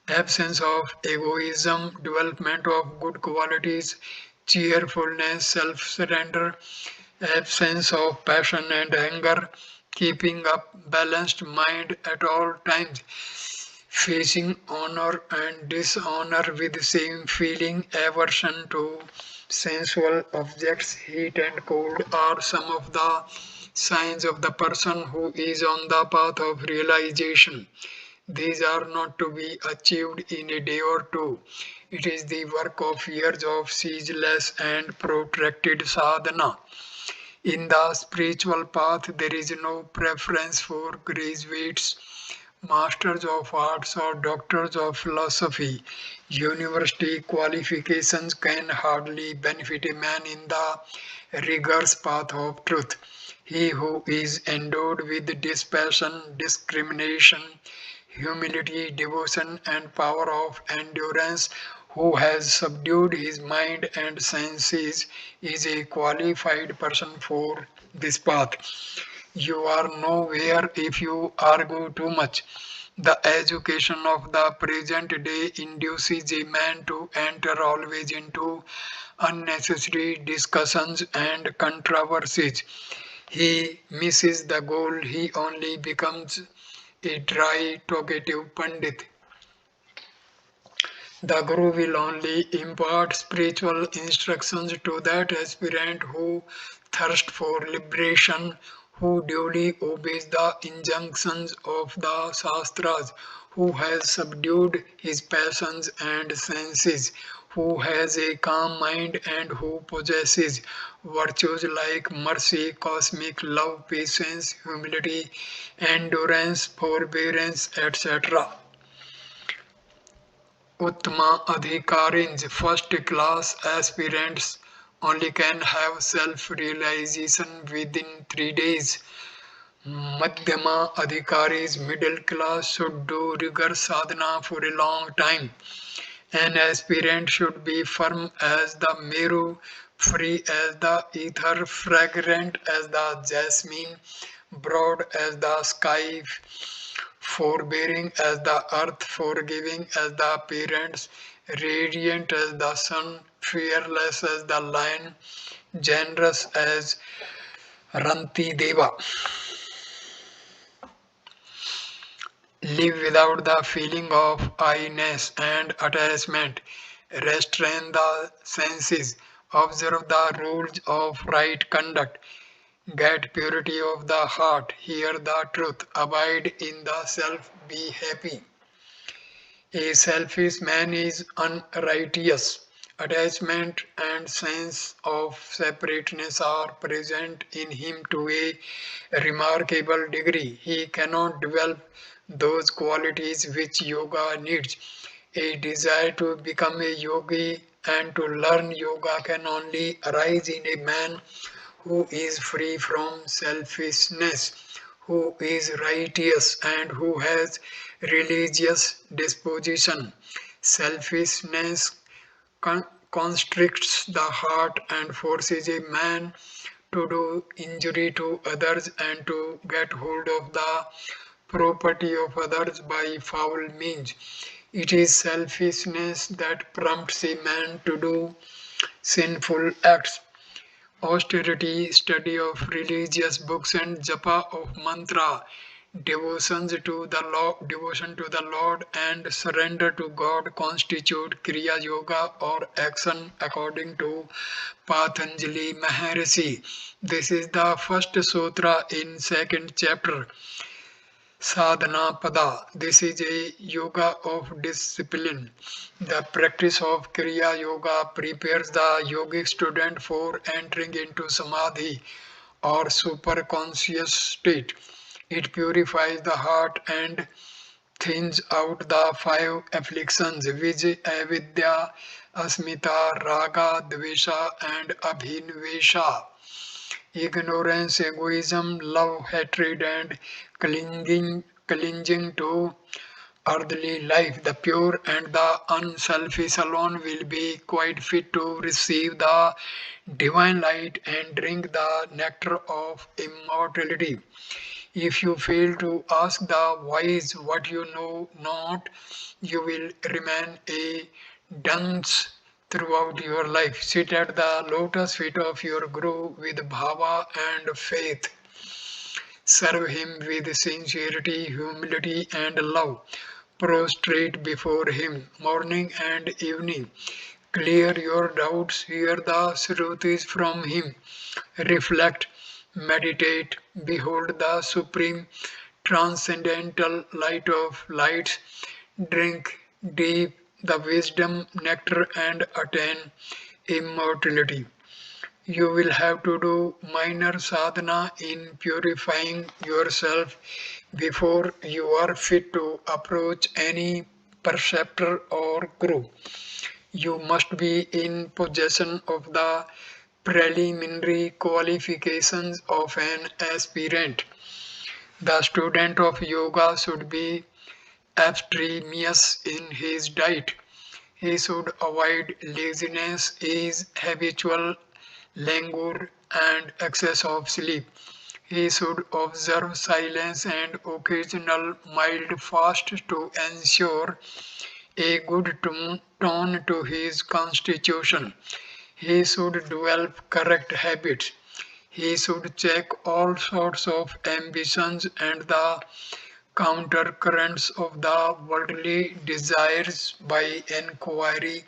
A: Absence of egoism, development of good qualities, cheerfulness, self surrender, absence of passion and anger, keeping up balanced mind at all times, facing honor and dishonor with the same feeling, aversion to sensual objects, heat and cold are some of the signs of the person who is on the path of realization. These are not to be achieved in a day or two. It is the work of years of ceaseless and protracted sadhana. In the spiritual path, there is no preference for graduates, masters of arts, or doctors of philosophy. University qualifications can hardly benefit a man in the rigorous path of truth. He who is endowed with dispassion, discrimination, humility, devotion, and power of endurance, who has subdued his mind and senses, is a qualified person for this path. You are nowhere if you argue too much. The education of the present day induces a man to enter always into unnecessary discussions and controversies. He misses the goal, he only becomes a dry, talkative Pandit. The Guru will only impart spiritual instructions to that aspirant who thirsts for liberation, who duly obeys the injunctions of the Shastras, who has subdued his passions and senses, who has a calm mind and who possesses virtues like mercy, cosmic love, patience, humility, endurance, forbearance, etc. Uttama Adhikarins, first class aspirants only can have self realization within 3 days. Madhyama Adhikaris, middle class, should do rigor sadhana for a long time. An aspirant should be firm as the meru, free as the ether, fragrant as the jasmine, broad as the sky, forbearing as the earth, forgiving as the parents, radiant as the sun, fearless as the lion, generous as Ranti Deva. Live without the feeling of I-ness and attachment. Restrain the senses. Observe the rules of right conduct. Get purity of the heart. Hear the truth. Abide in the self. Be happy. A selfish man is unrighteous. Attachment and sense of separateness are present in him to a remarkable degree. He cannot develop those qualities which yoga needs. A desire to become a yogi and to learn yoga can only arise in a man who is free from selfishness, who is righteous, and who has religious disposition. Selfishness constricts the heart and forces a man to do injury to others and to get hold of the property of others by foul means. It is selfishness that prompts a man to do sinful acts. Austerity, study of religious books, and japa of mantra Devotion to the Lord and surrender to God constitute Kriya Yoga or action according to Patanjali Maharishi. This is the first sutra in second chapter. Sadhana Pada. This is a yoga of discipline. The practice of Kriya Yoga prepares the yogic student for entering into Samadhi or superconscious state. It purifies the heart and thins out the five afflictions, avidya, asmita, raga, dvesha, and abhinvesha. Ignorance, egoism, love, hatred, and clinging to earthly life. The pure and the unselfish alone will be quite fit to receive the divine light and drink the nectar of immortality. If you fail to ask the wise what you know not, you will remain a dunce throughout your life. Sit at the lotus feet of your Guru with bhava and faith. Serve him with sincerity, humility, and love. Prostrate before him morning and evening. Clear your doubts, hear the Shrutis from him. Reflect, meditate, behold the supreme transcendental light of lights. Drink deep the wisdom nectar and attain immortality. You will have to do minor sadhana in purifying yourself before you are fit to approach any preceptor or guru. You must be in possession of the preliminary qualifications of an aspirant. The student of yoga should be abstemious in his diet. He should avoid laziness, ease, habitual languor, and excess of sleep. He should observe silence and occasional mild fast to ensure a good tone to his constitution. He should develop correct habits. He should check all sorts of ambitions and the countercurrents of the worldly desires by inquiry,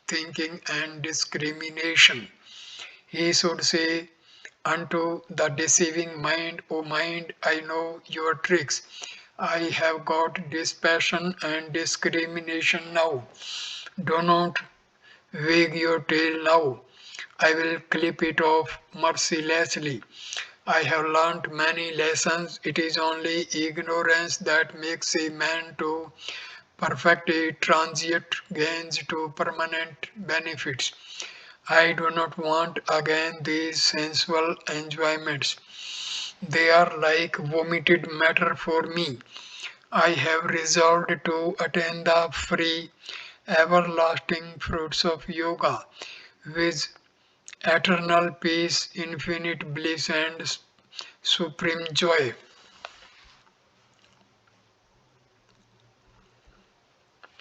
A: thinking, and discrimination. He should say unto the deceiving mind, O mind, I know your tricks. I have got dispassion and discrimination now. Do not wag your tail now. I will clip it off mercilessly. I have learnt many lessons. It is only ignorance that makes a man to perfect a transient gains to permanent benefits. I do not want again these sensual enjoyments. They are like vomited matter for me. I have resolved to attain the free, everlasting fruits of yoga with eternal peace, infinite bliss, and supreme joy.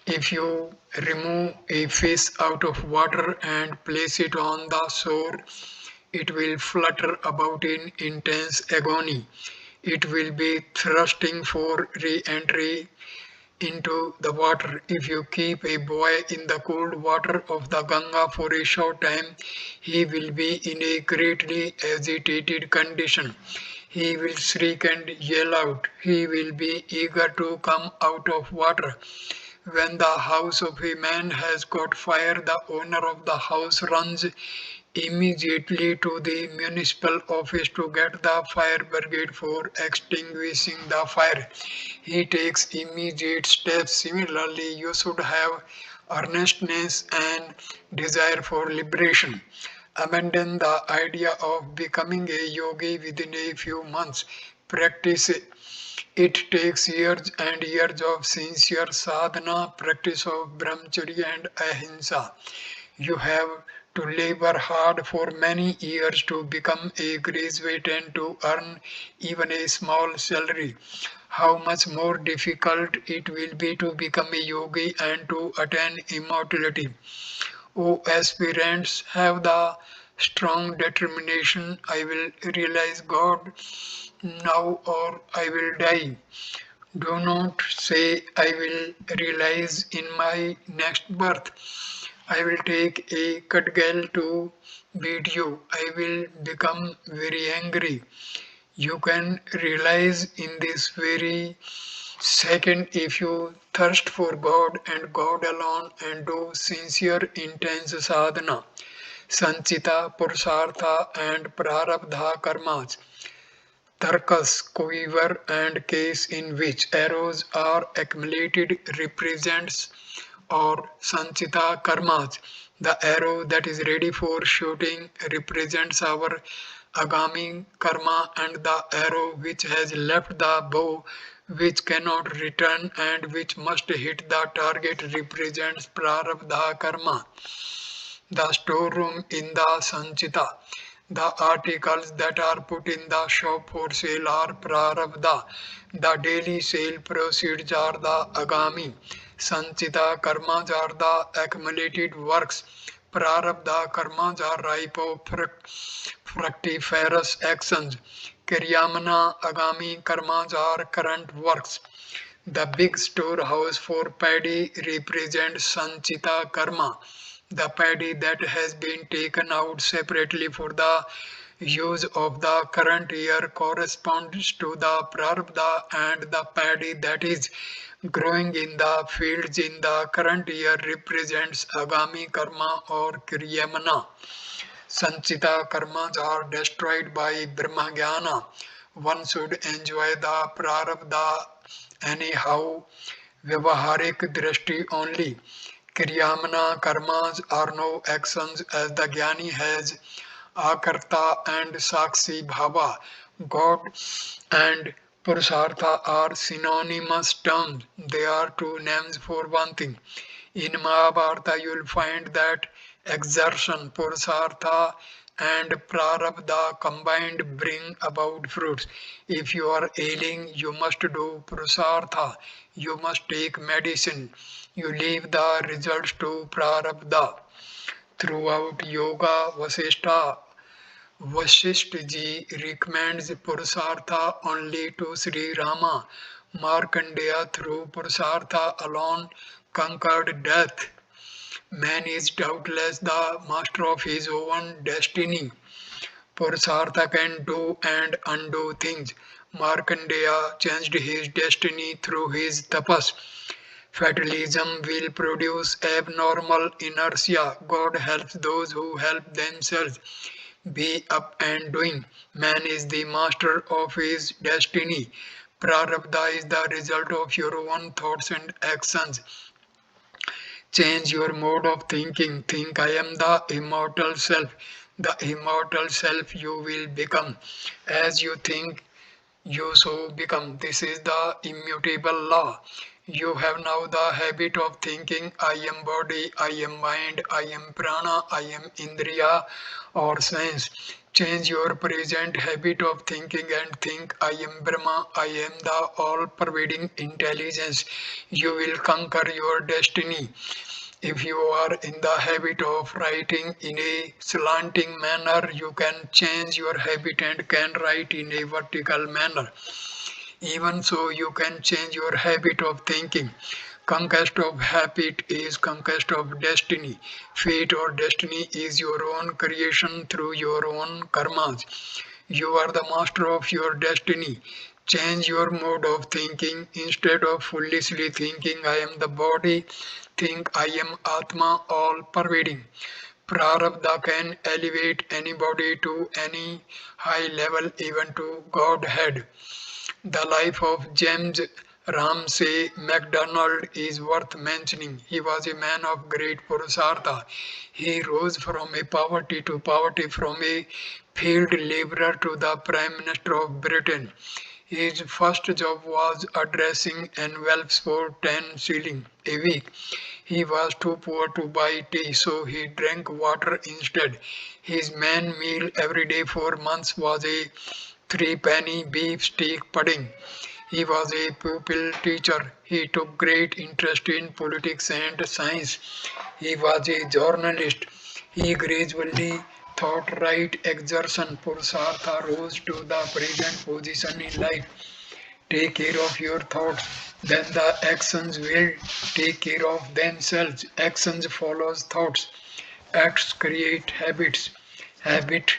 A: If you remove a fish out of water and place it on the shore, it will flutter about in intense agony. It will be thirsting for re entry into the water. If you keep a boy in the cold water of the Ganga for a short time, he will be in a greatly agitated condition. He will shriek and yell out. He will be eager to come out of water. When the house of a man has got fire, the owner of the house runs immediately to the municipal office to get the fire brigade for extinguishing the fire. He takes immediate steps. Similarly, you should have earnestness and desire for liberation. Abandon the idea of becoming a yogi within a few months. Practice it takes years and years of sincere sadhana, practice of brahmacharya and ahimsa. You have to labor hard for many years to become a graduate and to earn even a small salary. How much more difficult it will be to become a yogi and to attain immortality. O aspirants, have the strong determination. I will realize God now or I will die. Do not say I will realize in my next birth. I will take a cudgel to beat you. I will become very angry. You can realize in this very second if you thirst for God and God alone and do sincere intense sadhana. Sanchita, Purusartha and Prarabdha karmas. Tarkas, quiver and case in which arrows are accumulated represents or Sanchita karmas. The arrow that is ready for shooting represents our agami karma, and the arrow which has left the bow which cannot return and which must hit the target represents prarabdha karma. The storeroom in the sanchita. The articles that are put in the shop for sale are prarabdha. The daily sale proceeds are the agami. Sanchita karmas are the accumulated works. Prarabdha karmas are ripe of fructiferous actions. Kiryamana agami karmas are current works. The big storehouse for paddy represents Sanchita Karma, the paddy that has been taken out separately for the use of the current year corresponds to the Prarabdha, and the paddy that is growing in the fields in the current year represents Agami Karma or Kriyamana. Sanchita karmas are destroyed by Brahmajnana. One should enjoy the prarabdha anyhow, Vyavaharik drishti only. Kriyamana karmas are no actions as the Jnani has Akarta and Sakshi Bhava. God and Purusartha are synonymous terms. They are two names for one thing. In Mahabharata, you will find that exertion, Purusartha, and Prarabdha combined bring about fruits. If you are ailing, you must do Purusartha. You must take medicine. You leave the results to Prarabdha. Throughout Yoga, Vasishtha ji recommends Purusartha only to Sri Rama. Markandeya through Purusartha alone conquered death. Man is doubtless the master of his own destiny. Purusartha can do and undo things. Markandeya changed his destiny through his tapas. Fatalism will produce abnormal inertia. God helps those who help themselves. Be up and doing. Man is the master of his destiny. Prarabdha is the result of your own thoughts and actions. Change your mode of thinking. Think I am the immortal self. The immortal self you will become. As you think, you so become. This is the immutable law. You have now the habit of thinking I am body, I am mind, I am prana, I am indriya or sense. Change your present habit of thinking and think I am Brahma, I am the all pervading intelligence. You will conquer your destiny. If you are in the habit of writing in a slanting manner, you can change your habit and can write in a vertical manner. Even so, you can change your habit of thinking. Conquest of habit is conquest of destiny. Fate or destiny is your own creation through your own karmas. You are the master of your destiny. Change your mode of thinking. Instead of foolishly thinking I am the body, think I am Atma, all pervading. Prarabdha can elevate anybody to any high level, even to Godhead. The life of James Ramsay MacDonald is worth mentioning. He was a man of great Purusartha. He rose from a poverty to poverty, from a field laborer to the Prime Minister of Britain. His first job was addressing envelopes for 10 shillings a week. He was too poor to buy tea, so he drank water instead. His main meal every day for months was a three-penny beef steak pudding. He was a pupil teacher. He took great interest in politics and science. He was a journalist. He gradually thought right exertion, Purusartha rose to the present position in life. Take care of your thoughts, then the actions will take care of themselves. Actions follows thoughts. Acts create habits. Habit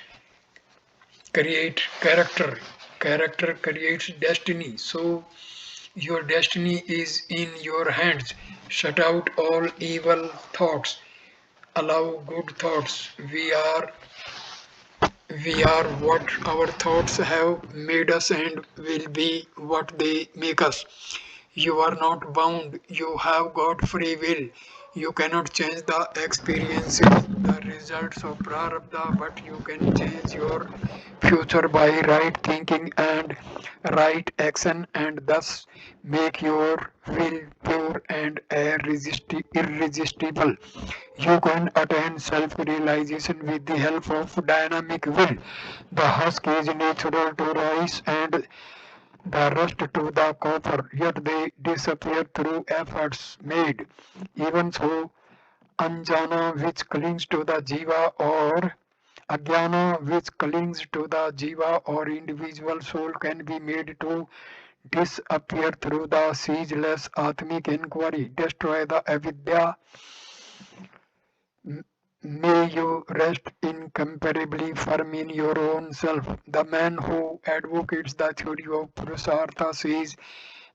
A: create character. Character creates destiny. So your destiny is in your hands. Shut out all evil thoughts. Allow good thoughts. We are what our thoughts have made us and will be what they make us. You are not bound. You have got free will. You cannot change the experiences, the results of prarabdha, but you can change your future by right thinking and right action, and thus make your will pure and irresistible. You can attain self-realization with the help of dynamic will. The husk is natural to rice and the rust to the copper, yet they disappear through efforts made. Even so, anjana which clings to the jiva or ajnana which clings to the jiva or individual soul can be made to disappear through the ceaseless atmic inquiry. Destroy the avidya. May you rest incomparably firm in your own self. The man who advocates the theory of Purusartha says,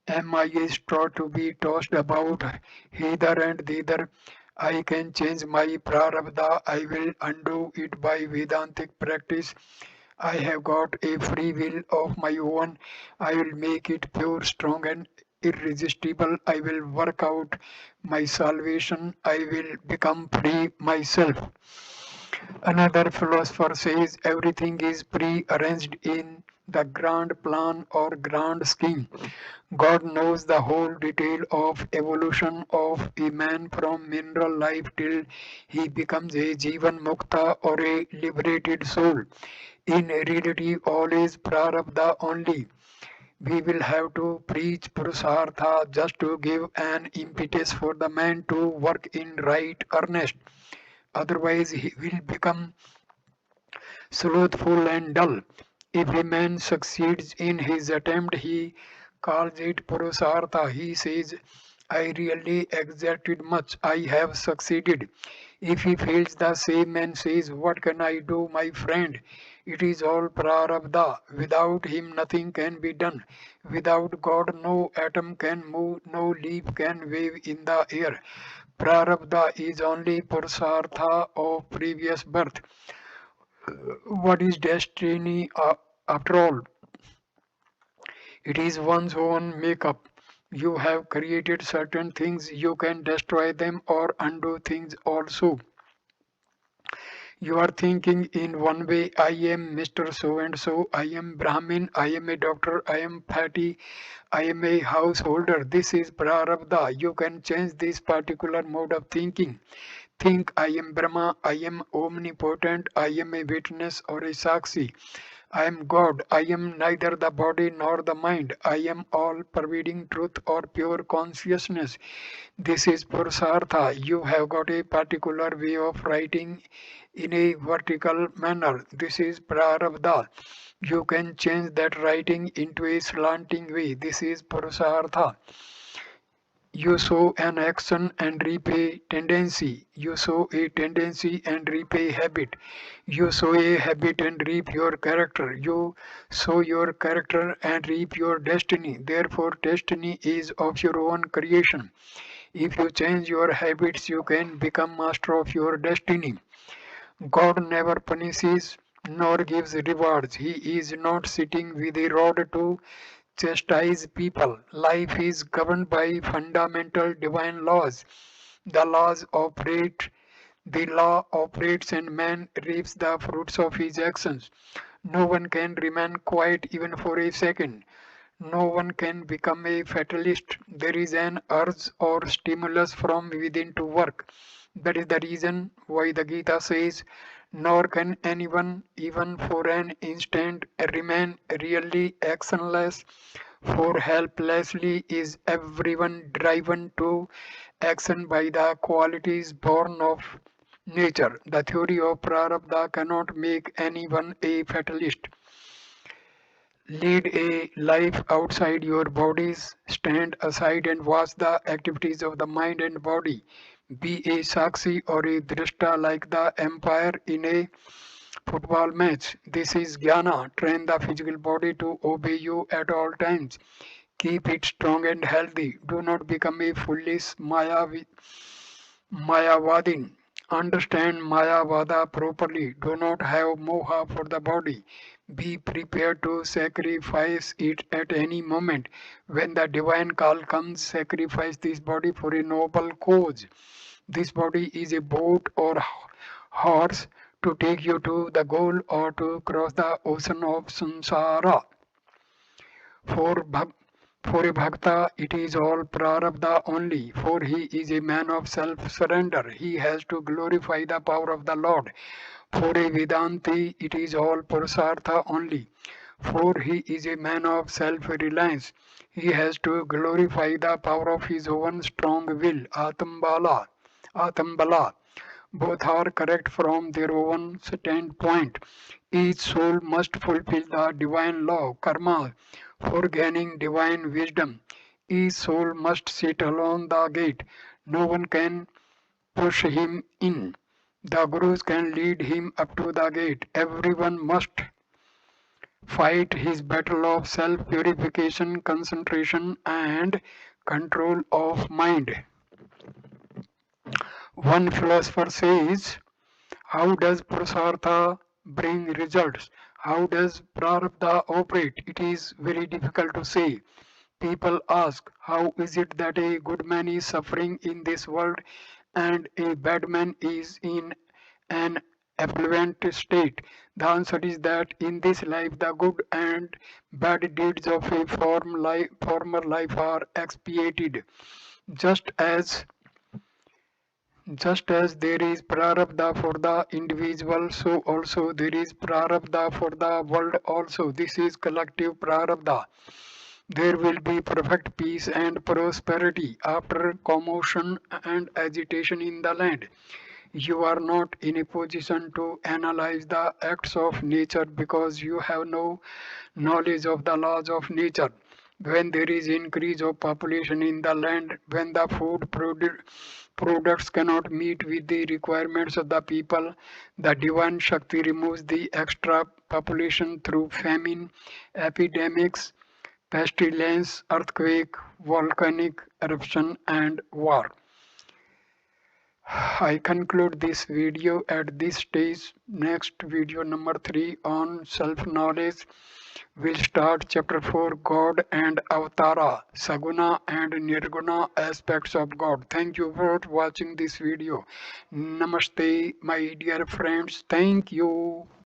A: am I a straw to be tossed about hither and thither? I can change my prarabdha. I will undo it by Vedantic practice. I have got a free will of my own. I will make it pure, strong, and irresistible. I will work out my salvation. I will become free myself. Another philosopher says everything is pre-arranged in the grand plan or grand scheme. God knows the whole detail of evolution of a man from mineral life till he becomes a Jivan Mukta or a liberated soul. In reality, all is prarabdha only. We will have to preach Purusartha just to give an impetus for the man to work in right earnest. Otherwise, he will become slothful and dull. If a man succeeds in his attempt, he calls it Purusartha. He says, I really exerted much, I have succeeded. If he fails the same man says, what can I do, my friend? It is all prarabdha. Without him nothing can be done. Without God no atom can move, no leaf can wave in the air. Prarabdha is only Purusartha of previous birth. What is destiny after all? It is one's own makeup. You have created certain things, you can destroy them or undo things also. You are thinking in one way, I am Mr. So and so, I am Brahmin, I am a doctor, I am fatty, I am a householder. This is Prarabdha. You can change this particular mode of thinking. Think I am Brahma, I am omnipotent, I am a witness or a Sakshi. I am God. I am neither the body nor the mind. I am all pervading truth or pure consciousness. This is Purusartha. You have got a particular way of writing in a vertical manner. This is Prarabdha. You can change that writing into a slanting way. This is Purusartha. You sow an action and reap a tendency. You sow a tendency and reap a habit. You sow a habit and reap your character. You sow your character and reap your destiny. Therefore, destiny is of your own creation. If you change your habits, you can become master of your destiny. God never punishes nor gives rewards. He is not sitting with a rod to chastise people. Life is governed by fundamental divine laws. The laws operate, the law operates and man reaps the fruits of his actions. No one can remain quiet even for a second. No one can become a fatalist. There is an urge or stimulus from within to work. That is the reason why the Gita says, nor can anyone, even for an instant, remain really actionless, for helplessly is everyone driven to action by the qualities born of nature. The theory of Prarabdha cannot make anyone a fatalist. Lead a life outside your bodies, stand aside and watch the activities of the mind and body. Be a Sakshi or a Drishta like the umpire in a football match. This is Jnana. Train the physical body to obey you at all times. Keep it strong and healthy. Do not become a foolish Mayavadin. Understand Mayavada properly. Do not have moha for the body. Be prepared to sacrifice it at any moment. When the divine call comes, sacrifice this body for a noble cause. This body is a boat or horse to take you to the goal or to cross the ocean of samsara. For, for a bhakta, it is all prarabdha only, for he is a man of self-surrender. He has to glorify the power of the Lord. For a Vedanti, it is all purusartha only, for he is a man of self-reliance. He has to glorify the power of his own strong will, Atambala. Both are correct from their own standpoint. Each soul must fulfill the divine law, karma, for gaining divine wisdom. Each soul must sit alone the gate. No one can push him in. The gurus can lead him up to the gate. Everyone must fight his battle of self purification, concentration, and control of mind. One philosopher says, how does Prasartha bring results? How does Prarabdha operate? It is very difficult to say. People ask, how is it that a good man is suffering in this world and a bad man is in an affluent state? The answer is that in this life the good and bad deeds of a former life are expiated. Just as just as there is prarabdha for the individual, so also there is prarabdha for the world also. This is collective prarabdha. There will be perfect peace and prosperity after commotion and agitation in the land. You are not in a position to analyze the acts of nature because you have no knowledge of the laws of nature. When there is increase of population in the land, when the products cannot meet with the requirements of the people, the divine Shakti removes the extra population through famine, epidemics, pestilence, earthquake, volcanic eruption, and war. I conclude this video at this stage. Next video number 3 on self-knowledge. We'll start chapter 4, God and Avatara, Saguna and Nirguna aspects of God. Thank you for watching this video. Namaste, my dear friends. Thank you.